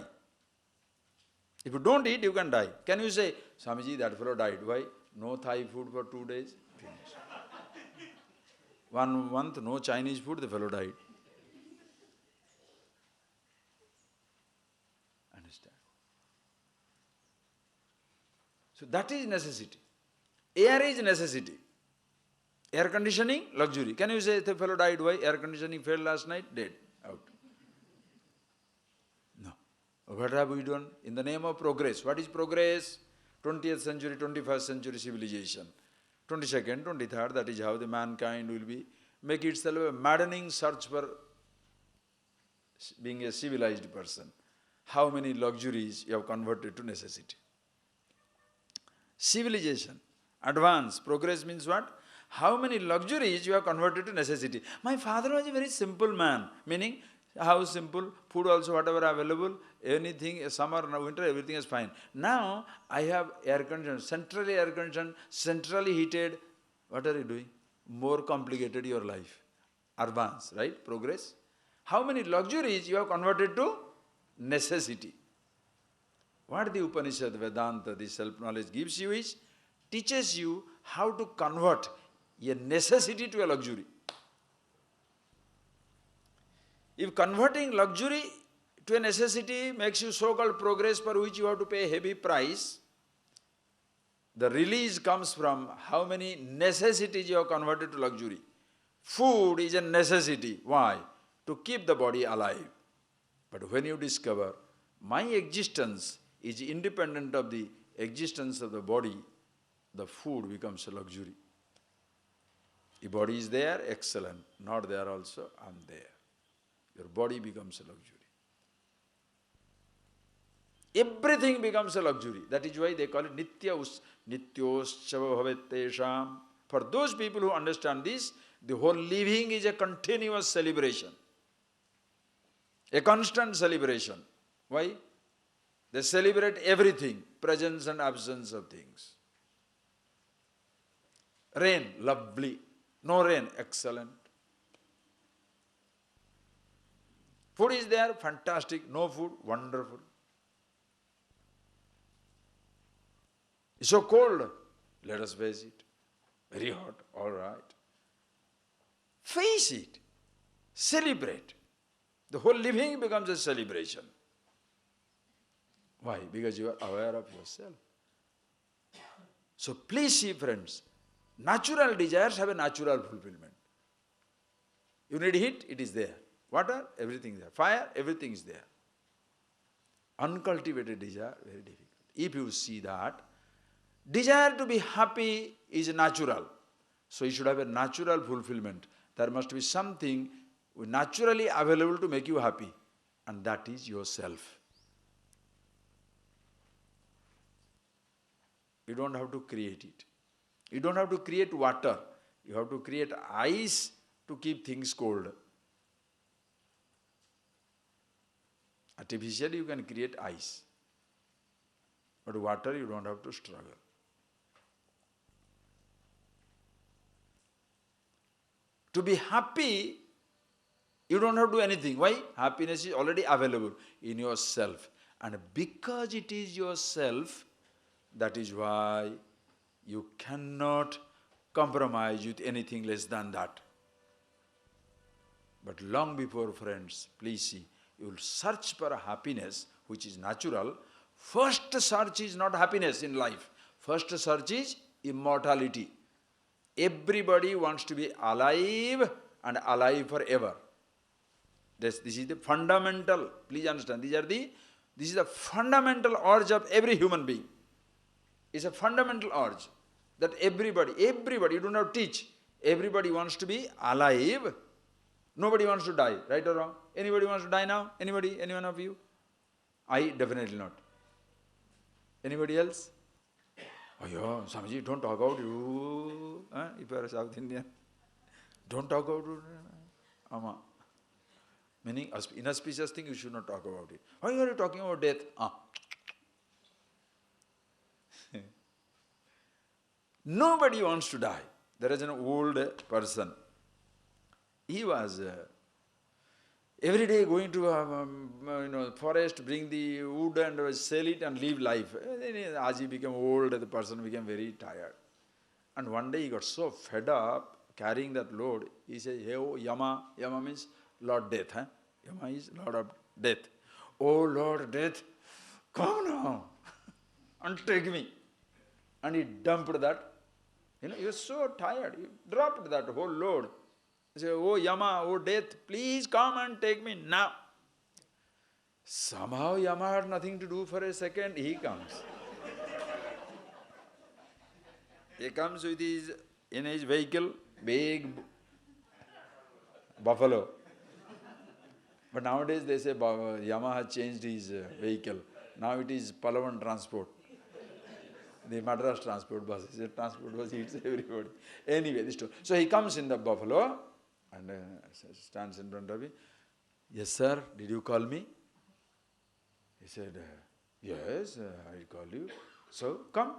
If you don't eat, you can die. Can you say, Swamiji, that fellow died? Why? No Thai food for 2 days. Finished. 1 month, no Chinese food, the fellow died. Understand? So that is necessity. Air is necessity. Air conditioning, luxury. Can you say the fellow died? Why? Air conditioning failed last night, dead, out. No. What have we done? In the name of progress. What is progress? 20th century, 21st century civilization. 22nd, 23rd, that is how the mankind will be. Make itself a maddening search for being a civilized person. How many luxuries you have converted to necessity. Civilization, advance, progress means what? How many luxuries you have converted to necessity. My father was a very simple man, meaning how simple, food also whatever available, anything, summer, winter, everything is fine. Now I have air conditioned, centrally heated. What are you doing? More complicated your life. Advance, right? Progress. How many luxuries you have converted to necessity. What the Upanishad, Vedanta, the self-knowledge gives you is, teaches you how to convert a necessity to a luxury. If converting luxury to a necessity makes you so-called progress for which you have to pay a heavy price, the release comes from how many necessities you have converted to luxury. Food is a necessity. Why? To keep the body alive. But when you discover my existence is independent of the existence of the body, the food becomes a luxury. If body is there, excellent. Not there also, I'm there. Your body becomes a luxury. Everything becomes a luxury. That is why they call it Nityoschava Bhavettesham. For those people who understand this, the whole living is a continuous celebration. A constant celebration. Why? They celebrate everything, presence and absence of things. Rain, lovely. No rain, excellent. Food is there, fantastic. No food, wonderful. It's so cold, let us face it. Very hot, all right. Face it. Celebrate. The whole living becomes a celebration. Why? Because you are aware of yourself. So please see, friends, natural desires have a natural fulfillment. You need heat, it is there. Water, everything is there. Fire, everything is there. Uncultivated desire, very difficult. If you see that, desire to be happy is natural. So you should have a natural fulfillment. There must be something naturally available to make you happy. And that is yourself. You don't have to create it. You don't have to create water. You have to create ice to keep things cold. Artificially you can create ice. But water you don't have to struggle. To be happy, you don't have to do anything. Why? Happiness is already available in yourself. And because it is yourself, that is why you cannot compromise with anything less than that. But long before, friends, please see, you will search for a happiness which is natural. First search is not happiness in life. First search is immortality. Everybody wants to be alive and alive forever. This is the fundamental, please understand, this is the fundamental urge of every human being. It's a fundamental urge that everybody, you do not teach, everybody wants to be alive. Nobody wants to die, right or wrong? Anybody wants to die now? Anybody? Any one of you? I definitely not. Anybody else? Oh yeah, Swamiji, don't talk about you. If you are a South Indian, don't talk about it. Ama. Meaning, inauspicious thing, you should not talk about it. Why are you talking about death? Nobody wants to die. There is an old person. He was every day going to forest, bring the wood and sell it and live life. As he became old, the person became very tired. And one day he got so fed up carrying that load, he said, hey, oh, Yama. Yama means Lord Death. Huh? Yama is Lord of Death. Oh, Lord Death, come now and take me. And he dumped that. He was so tired. He dropped that whole load. He said, oh, Yama, oh, Death, please come and take me now. Somehow Yama had nothing to do for a second. He comes. He comes with in his vehicle, big buffalo. But nowadays they say Yamaha changed his vehicle. Now it is Palawan transport. The Madras transport bus. He said transport bus eats everybody. Anyway, this story. So he comes in the buffalo and stands in front of him. Yes, sir, did you call me? He said, yes, I called you. So, come.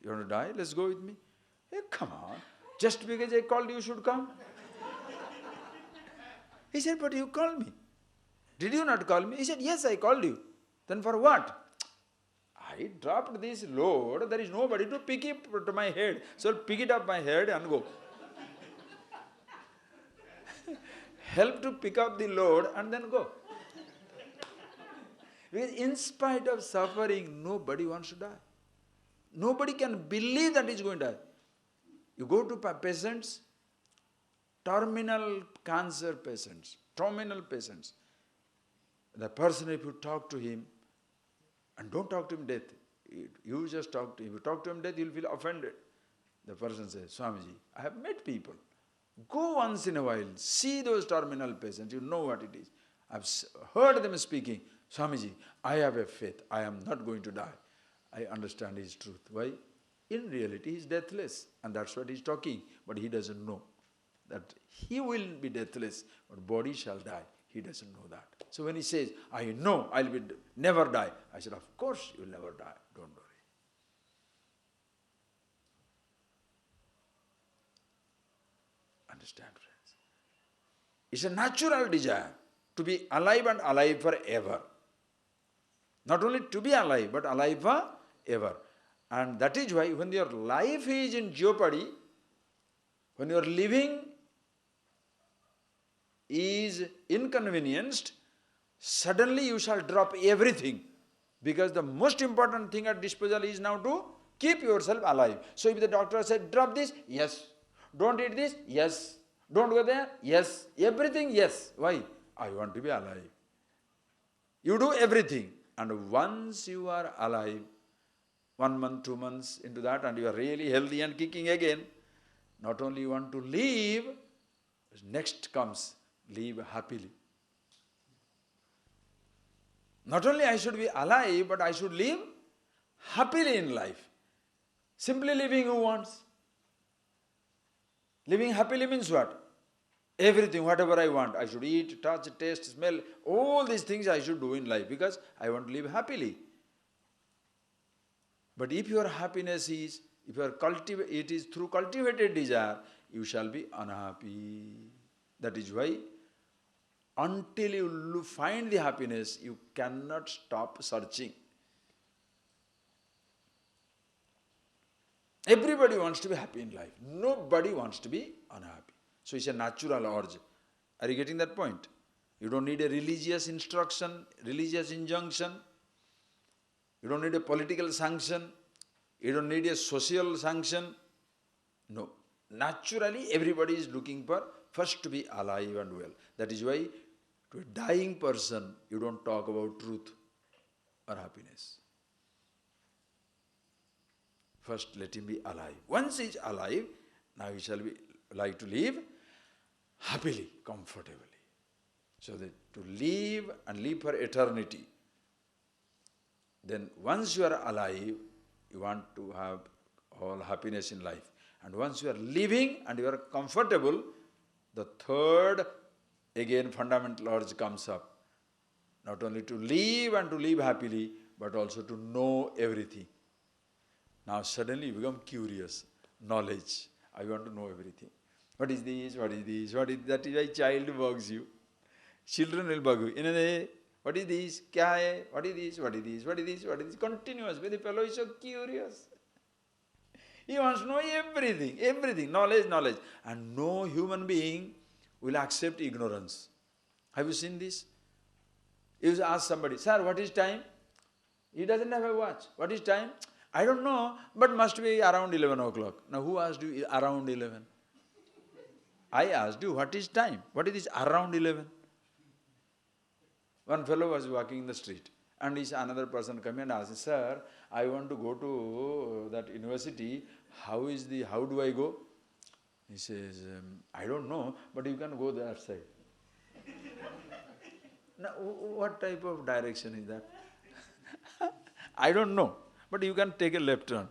You want to die? Let's go with me. Hey, come on. Just because I called you, should come. He said, but you called me. Did you not call me? He said, yes, I called you. Then for what? I dropped this load. There is nobody to pick it to my head. So I'll pick it up my head and go. Help to pick up the load and then go. Because in spite of suffering, nobody wants to die. Nobody can believe that he's going to die. You go to patients, terminal cancer patients, terminal patients. The person, if you talk to him, and don't talk to him death, you just talk to him. If you talk to him death, you'll feel offended. The person says, Swamiji, I have met people. Go once in a while, see those terminal patients, you know what it is. I've heard them speaking, Swamiji, I have a faith, I am not going to die. I understand his truth. Why? In reality, he's deathless, and that's what he's talking, but he doesn't know that he will be deathless, but body shall die. He doesn't know that. So when he says, I know I'll never die, I said, of course you'll never die, don't worry. Understand, friends? It's a natural desire to be alive and alive forever. Not only to be alive, but alive forever. And that is why when your life is in jeopardy, when your living is inconvenienced, suddenly you shall drop everything. Because the most important thing at disposal is now to keep yourself alive. So if the doctor said, drop this, yes. Don't eat this, yes. Don't go there, yes. Everything, yes. Why? I want to be alive. You do everything. And once you are alive, 1 month, 2 months into that, and you are really healthy and kicking again, not only you want to live, next comes, live happily. Not only I should be alive, but I should live happily in life. Simply living who wants? Living happily means what? Everything, whatever I want, I should eat, touch, taste, smell, all these things I should do in life because I want to live happily. But if your happiness is, if it is through cultivated desire, you shall be unhappy. That is why until you find the happiness, you cannot stop searching. Everybody wants to be happy in life. Nobody wants to be unhappy. So it's a natural urge. Are you getting that point? You don't need a religious instruction, religious injunction. You don't need a political sanction. You don't need a social sanction. No. Naturally, everybody is looking for first to be alive and well. That is why to a dying person, you don't talk about truth or happiness. First, let him be alive. Once he is alive, now he shall be like to live happily, comfortably. So that to live and live for eternity. Then once you are alive, you want to have all happiness in life. And once you are living and you are comfortable, the third, again, fundamental urge comes up. Not only to live and to live happily, but also to know everything. Now suddenly you become curious. Knowledge. I want to know everything. What is this? What is this? What is that? Is why child bugs you. Children will bug you. What is this? Kya hai? What is this? What is this? What is this? What is this? Continuous. But the fellow is so curious. He wants to know everything. Everything. Knowledge, knowledge. And no human being will accept ignorance. Have you seen this? You ask somebody, sir, what is time? He doesn't have a watch. What is time? I don't know, but must be around 11 o'clock. Now who asked you around 11? I asked you, what is time? What is this around 11? One fellow was walking in the street And another person come and ask, sir, I want to go to that university. How do I go? He says, I don't know, but you can go that side. Now, what type of direction is that? I don't know, but you can take a left turn.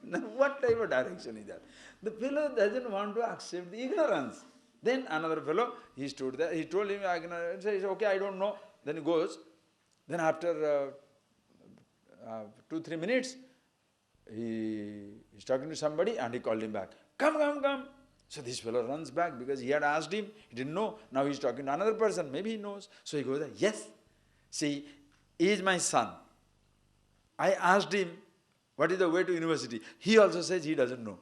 Now, what type of direction is that? The fellow doesn't want to accept the ignorance. Then another fellow, he stood there, he told him, I says, okay, I don't know. Then he goes. Then after 2-3 minutes, he's talking to somebody and he called him back. Come. So this fellow runs back because he had asked him, he didn't know. Now he's talking to another person, maybe he knows. So he goes there, yes, see, he is my son. I asked him, what is the way to university? He also says he doesn't know.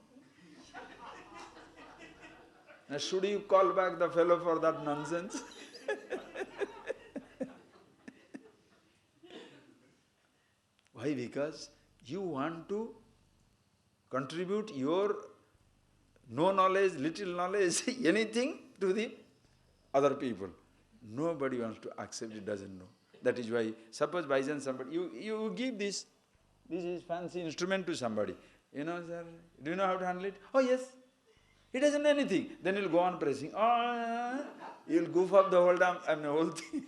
Now should you call back the fellow for that nonsense? Why? Because you want to contribute your no knowledge, little knowledge, anything to the other people. Nobody wants to accept it, doesn't know. That is why, suppose by chance somebody, you give this is fancy instrument to somebody. Sir, do you know how to handle it? Oh yes. He doesn't know anything. Then he'll go on pressing. He'll goof up the whole thing.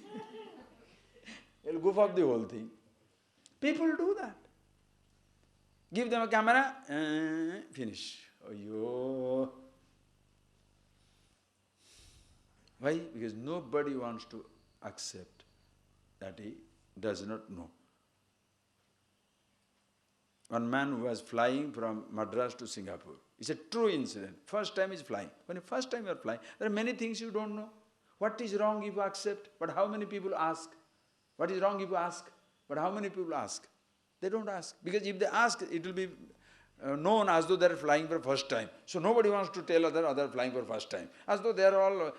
He'll goof up the whole thing. People do that. Give them a camera, finish. Oh, why? Because nobody wants to accept that he does not know. One man who was flying from Madras to Singapore. It's a true incident. First time he's flying. When the first time you are flying, there are many things you don't know. What is wrong if you accept? But how many people ask? What is wrong if you ask? But how many people ask? They don't ask. Because if they ask, it will be known as though they are flying for first time. So nobody wants to tell other flying for first time. As though they are all,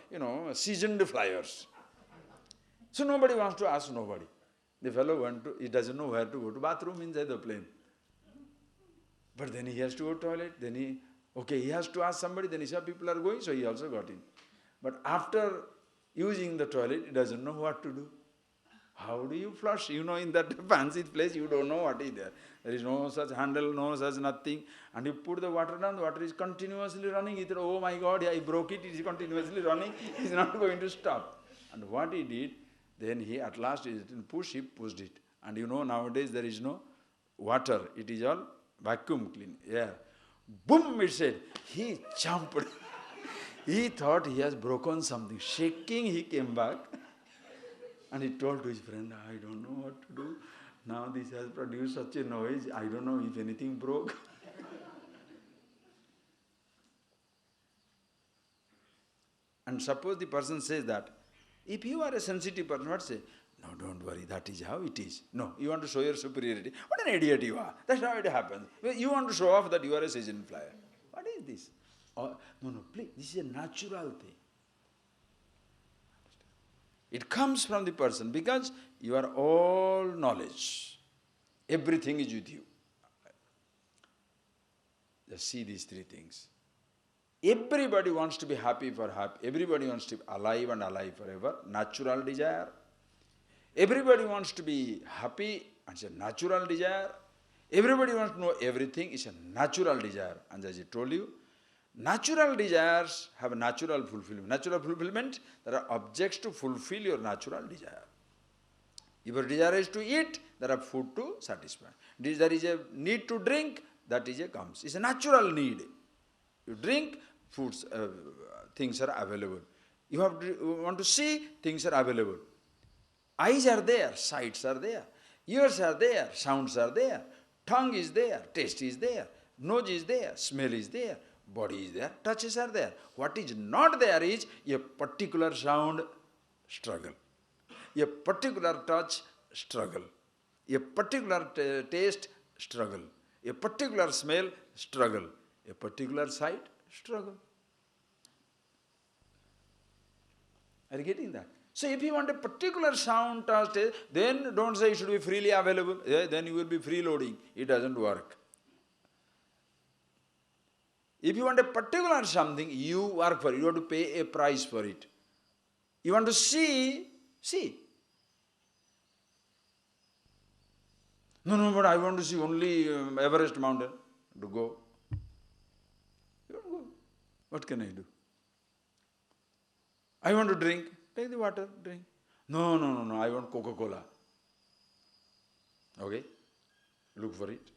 seasoned flyers. So nobody wants to ask nobody. The fellow he doesn't know where to go to bathroom inside the plane. But then he has to go to toilet, then he has to ask somebody, then he saw people are going, so he also got in. But after using the toilet, he doesn't know what to do. How do you flush? In that fancy place, you don't know what is there. There is no such handle, no such nothing. And you put the water down, the water is continuously running. He thought, oh my God, I broke it, it is continuously running. He is not going to stop. And what he did, then at last he pushed it. And nowadays there is no water. It is all vacuum clean air. Boom, it said. He jumped. He thought he has broken something. Shaking, he came back. And he told to his friend, I don't know what to do. Now this has produced such a noise. I don't know if anything broke. And suppose the person says that, if you are a sensitive person, what say? No, don't worry, that is how it is. No, you want to show your superiority. What an idiot you are. That's how it happens. You want to show off that you are a seasoned flyer. What is this? No, please, this is a natural thing. It comes from the person because you are all knowledge. Everything is with you. Just see these three things. Everybody wants to be happy. Everybody wants to be alive and alive forever. Natural desire. Everybody wants to be happy, and it's a natural desire. Everybody wants to know everything, it's a natural desire. And as I told you, natural desires have a natural fulfillment. Natural fulfillment, there are objects to fulfill your natural desire. If your desire is to eat, there are food to satisfy. There is a need to drink, that is comes. It's a natural need. You drink, foods, things are available. You want to see, things are available. Eyes are there, sights are there. Ears are there, sounds are there. Tongue is there, taste is there. Nose is there, smell is there. Body is there, touches are there. What is not there is a particular sound, struggle. A particular touch, struggle. A particular taste, struggle. A particular smell, struggle. A particular sight, struggle. Are you getting that? So if you want a particular sound, touch, then don't say it should be freely available. Then you will be freeloading. It doesn't work. If you want a particular something, you work for it. You have to pay a price for it. You want to see. No, but I want to see only Everest mountain. To go. You don't go. What can I do? I want to drink. Take the water, drink. No. I want Coca-Cola. Okay? Look for it.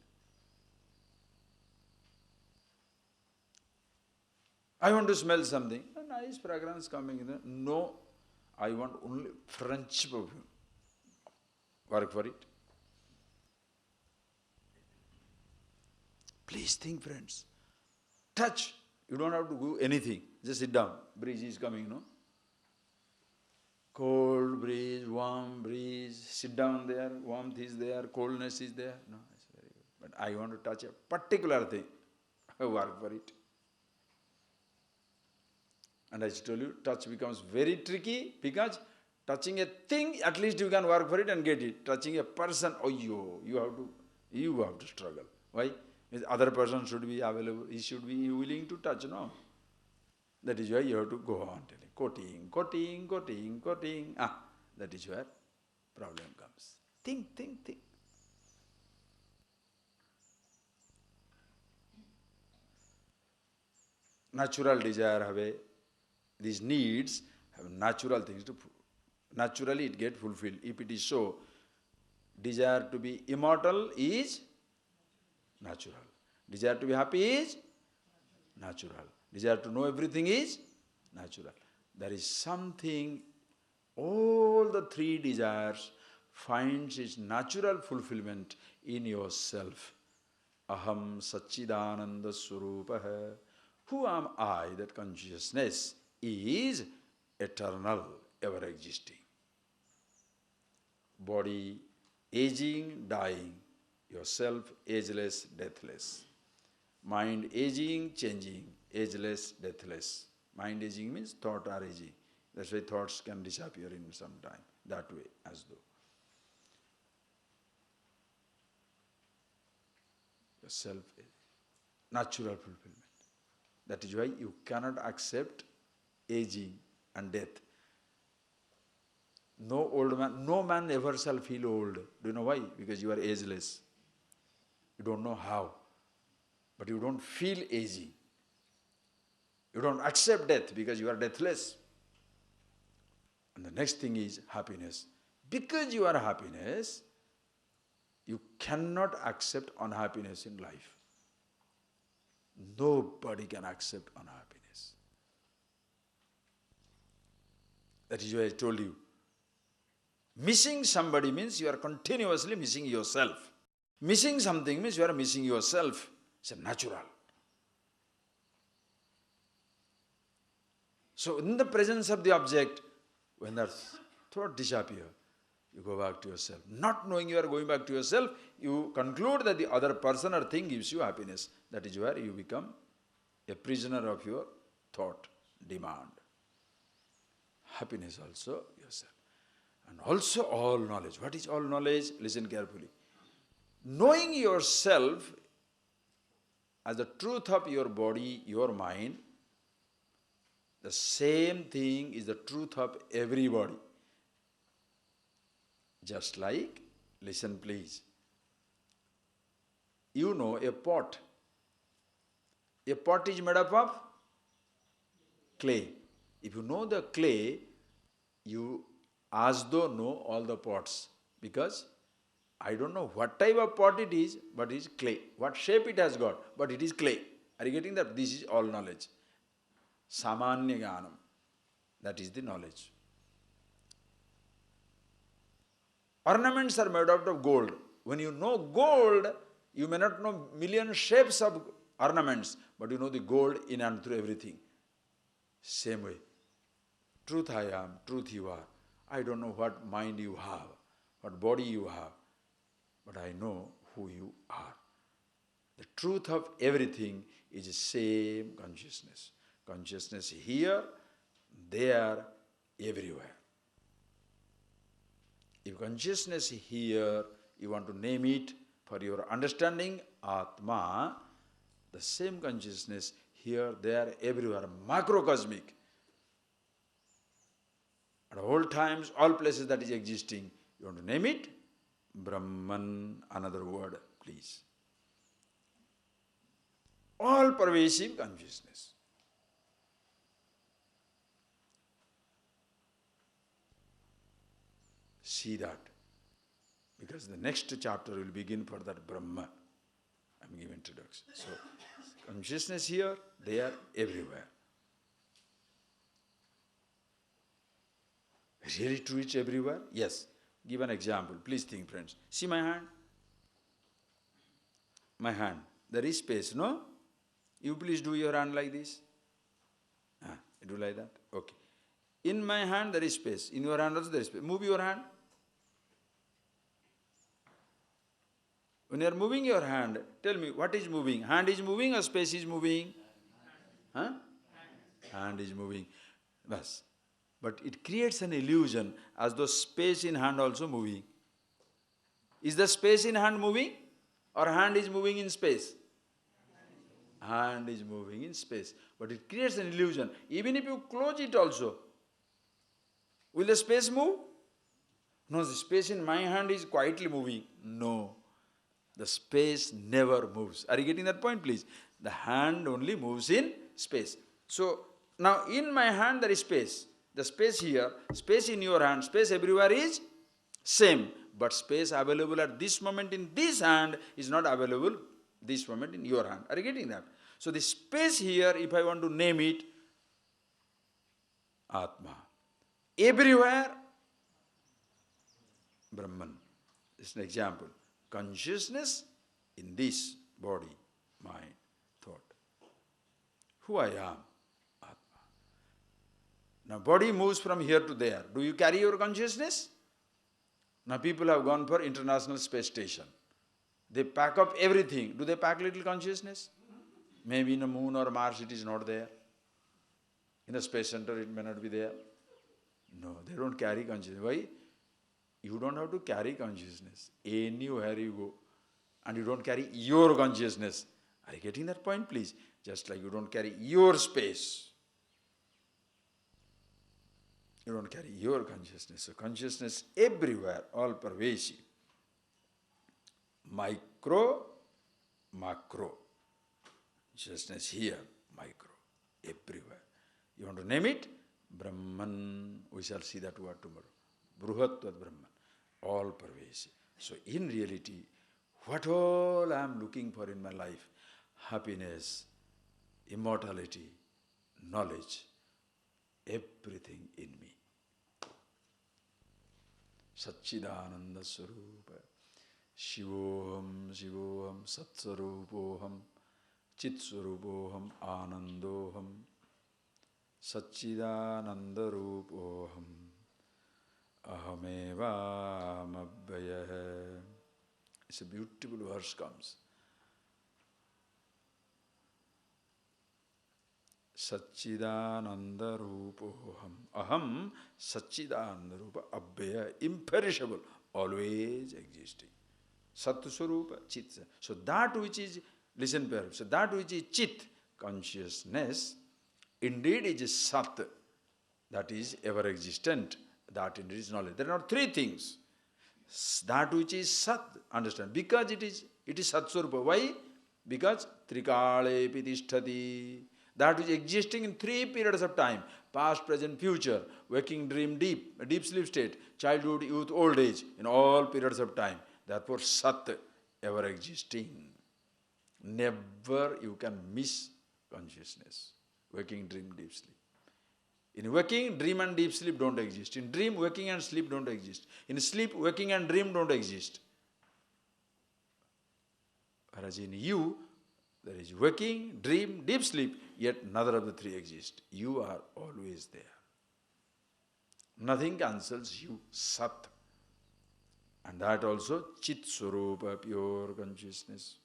I want to smell something. A nice fragrance coming in there. No, I want only French perfume. Work for it. Please think, friends. Touch. You don't have to do anything. Just sit down. Breeze is coming, no? Cold breeze, warm breeze. Sit down there. Warmth is there. Coldness is there. No, it's very good. But I want to touch a particular thing. Work for it. And I told you, touch becomes very tricky because touching a thing, at least you can work for it and get it. Touching a person, you have to struggle. Why? The other person should be available. He should be willing to touch, no? That is why you have to go on telling. Coating. That is where problem comes. Think. Natural desire these needs have natural things to naturally it get fulfilled. If it is so, desire to be immortal is natural. Desire to be happy is natural. Desire to know everything is natural. There is something, all the three desires finds its natural fulfillment in yourself. Aham Satchidananda Swarupaha. Who am I? That consciousness is eternal, ever existing. Body aging, dying. Yourself ageless, deathless. Mind aging, changing, ageless, deathless. Mind aging means thoughts are aging. That's why thoughts can disappear in some time. That way, as though. Yourself, natural fulfillment. That is why you cannot accept aging and death. No man ever shall feel old. Do you know why? Because you are ageless. You don't know how. But you don't feel aging. You don't accept death because you are deathless. And the next thing is happiness. Because you are happiness, you cannot accept unhappiness in life. Nobody can accept unhappiness. That is why I told you. Missing somebody means you are continuously missing yourself. Missing something means you are missing yourself. It's natural. So in the presence of the object, when that thought disappears, you go back to yourself. Not knowing you are going back to yourself, you conclude that the other person or thing gives you happiness. That is where you become a prisoner of your thought, demand. Happiness also yourself. And also all knowledge. What is all knowledge? Listen carefully. Knowing yourself as the truth of your body, your mind, the same thing is the truth of everybody. Just like, listen please, you know a pot. A pot is made up of clay. If you know the clay, you as though know all the pots. Because I don't know what type of pot it is, but it is clay. What shape it has got, but it is clay. Are you getting that? This is all knowledge. Samanya Jnanam. That is the knowledge. Ornaments are made out of gold. When you know gold, you may not know million shapes of ornaments, but you know the gold in and through everything. Same way. Truth I am, truth you are. I don't know what mind you have, what body you have, but I know who you are. The truth of everything is the same consciousness. Consciousness here, there, everywhere. If consciousness here, you want to name it for your understanding, Atma, the same consciousness here, there, everywhere, macrocosmic. At all times, all places that is existing, you want to name it, Brahman, another word, please. All pervasive consciousness. See that. Because the next chapter will begin for that Brahma. I'm giving introduction. So, consciousness here, they are everywhere. Really true, it's everywhere? Yes. Give an example. Please think, friends. See my hand? My hand. There is space, no? You please do your hand like this. Do like that? Okay. In my hand there is space. In your hand also there is space. Move your hand. When you are moving your hand, tell me what is moving? Hand is moving or space is moving? Huh? Hand is moving. Bas. But it creates an illusion as though space in hand also moving. Is the space in hand moving or hand is moving in space? Hand is moving in space. But it creates an illusion. Even if you close it also, will the space move? No, the space in my hand is quietly moving. No. The space never moves. Are you getting that point, please? The hand only moves in space. So, now in my hand there is space. The space here, space in your hand, space everywhere is same. But space available at this moment in this hand is not available this moment in your hand. Are you getting that? So the space here, if I want to name it, Atma. Everywhere, Brahman. It's an example. Consciousness in this body, mind, thought. Who I am? Atma. Now body moves from here to there. Do you carry your consciousness? Now people have gone for International Space Station. They pack up everything. Do they pack little consciousness? Maybe in the moon or Mars it is not there. In the space center it may not be there. No, they don't carry consciousness. Why? You don't have to carry consciousness. Anywhere you go. And you don't carry your consciousness. Are you getting that point, please? Just like you don't carry your space. You don't carry your consciousness. So consciousness everywhere, all pervasive. Micro, macro. Consciousness here, micro, everywhere. You want to name it? Brahman. We shall see that word tomorrow. Bruhatvat Brahman. All pervasive. So in reality, what all I am looking for in my life? Happiness, immortality, knowledge, everything in me. Satchidananda Swarupa. Shivoham, Shivoham, Satswarupoham, Chitswarupoham, Anandoham, Satchidananda Rupoham, Ahameva Mabhaya. It's a beautiful verse comes. Satchidananda Rupoham. Aham Satchidananda Rupa Abhaya. Imperishable. Always existing. Sat Swarupa, Chit. So that which is, listen perhaps, so that which is Chit, consciousness, indeed is Sat, that is ever existent, that indeed is knowledge. There are not three things. That which is Sat, understand, because it is Sat Swarupa. Why? Because Trikale Pitishtati, that which is existing in three periods of time, past, present, future, waking, dream, deep sleep state, childhood, youth, old age, in all periods of time. Therefore, Sat, ever existing. Never you can miss consciousness. Waking, dream, deep sleep. In waking, dream and deep sleep don't exist. In dream, waking and sleep don't exist. In sleep, waking and dream don't exist. Whereas in you, there is waking, dream, deep sleep, yet neither of the three exist. You are always there. Nothing cancels you, Sat. And that also Chit Swarupa, pure consciousness.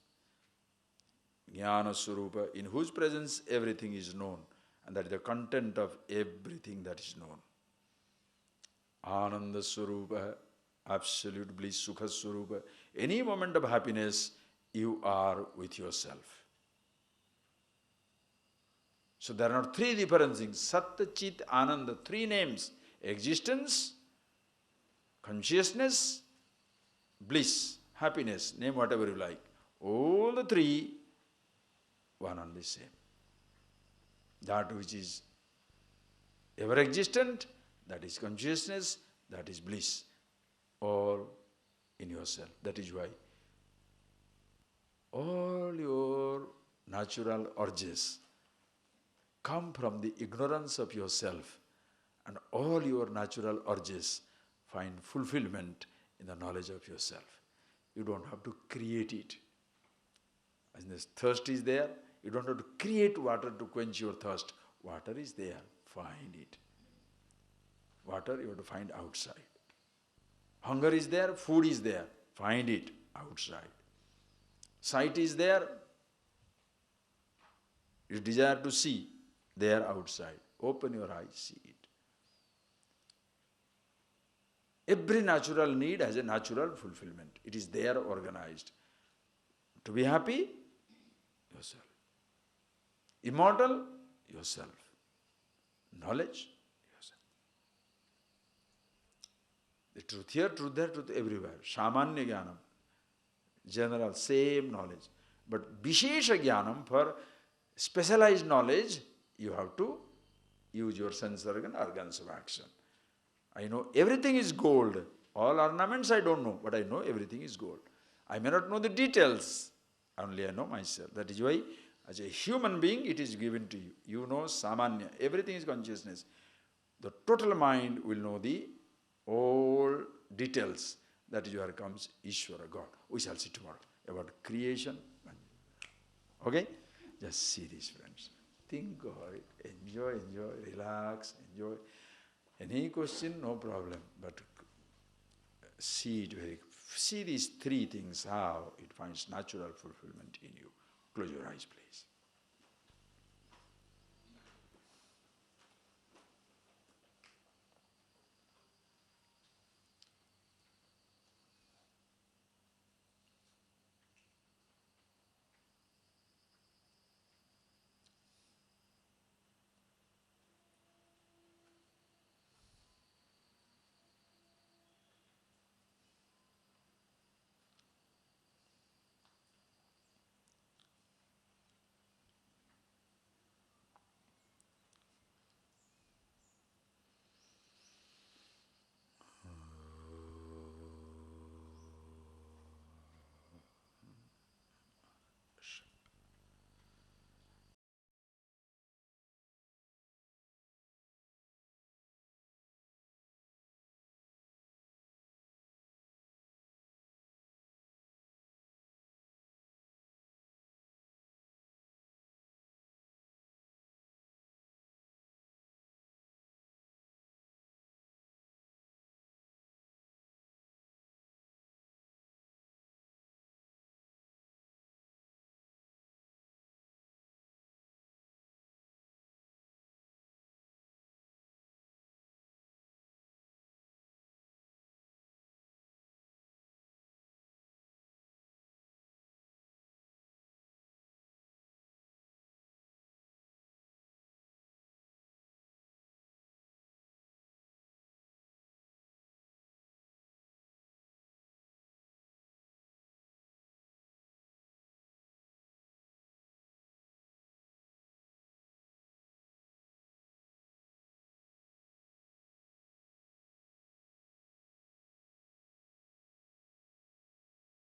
Jnana Swarupa, in whose presence everything is known. And that is the content of everything that is known. Ananda Swarupa, absolute bliss, Sukha Swarupa. Any moment of happiness, you are with yourself. So there are three different things. Sat, Chit, Ananda, three names. Existence, consciousness, bliss, happiness, name whatever you like. All the three, one and the same. That which is ever existent, that is consciousness, that is bliss, all in yourself. That is why all your natural urges come from the ignorance of yourself, and all your natural urges find fulfillment in the knowledge of yourself. You don't have to create it. As the thirst is there, you don't have to create water to quench your thirst. Water is there, find it. Water you have to find outside. Hunger is there, food is there, find it outside. Sight is there, you desire to see, there outside. Open your eyes, see it. Every natural need has a natural fulfillment. It is there organized. To be happy, yourself. Immortal, yourself. Knowledge, yourself. The truth here, truth there, truth everywhere. Samanya jnanam, general, same knowledge. But Vishesha jnanam, for specialized knowledge, you have to use your sense organs of action. I know everything is gold. All ornaments I don't know, but I know everything is gold. I may not know the details, only I know myself. That is why, as a human being, it is given to you. You know samanya, everything is consciousness. The total mind will know the all details. That is where comes Ishvara, God. We shall see tomorrow about creation. Okay? Just see this, friends. Think of it, enjoy, relax, enjoy. Any question, no problem, but see these three things, how it finds natural fulfillment in you. Close your eyes, please.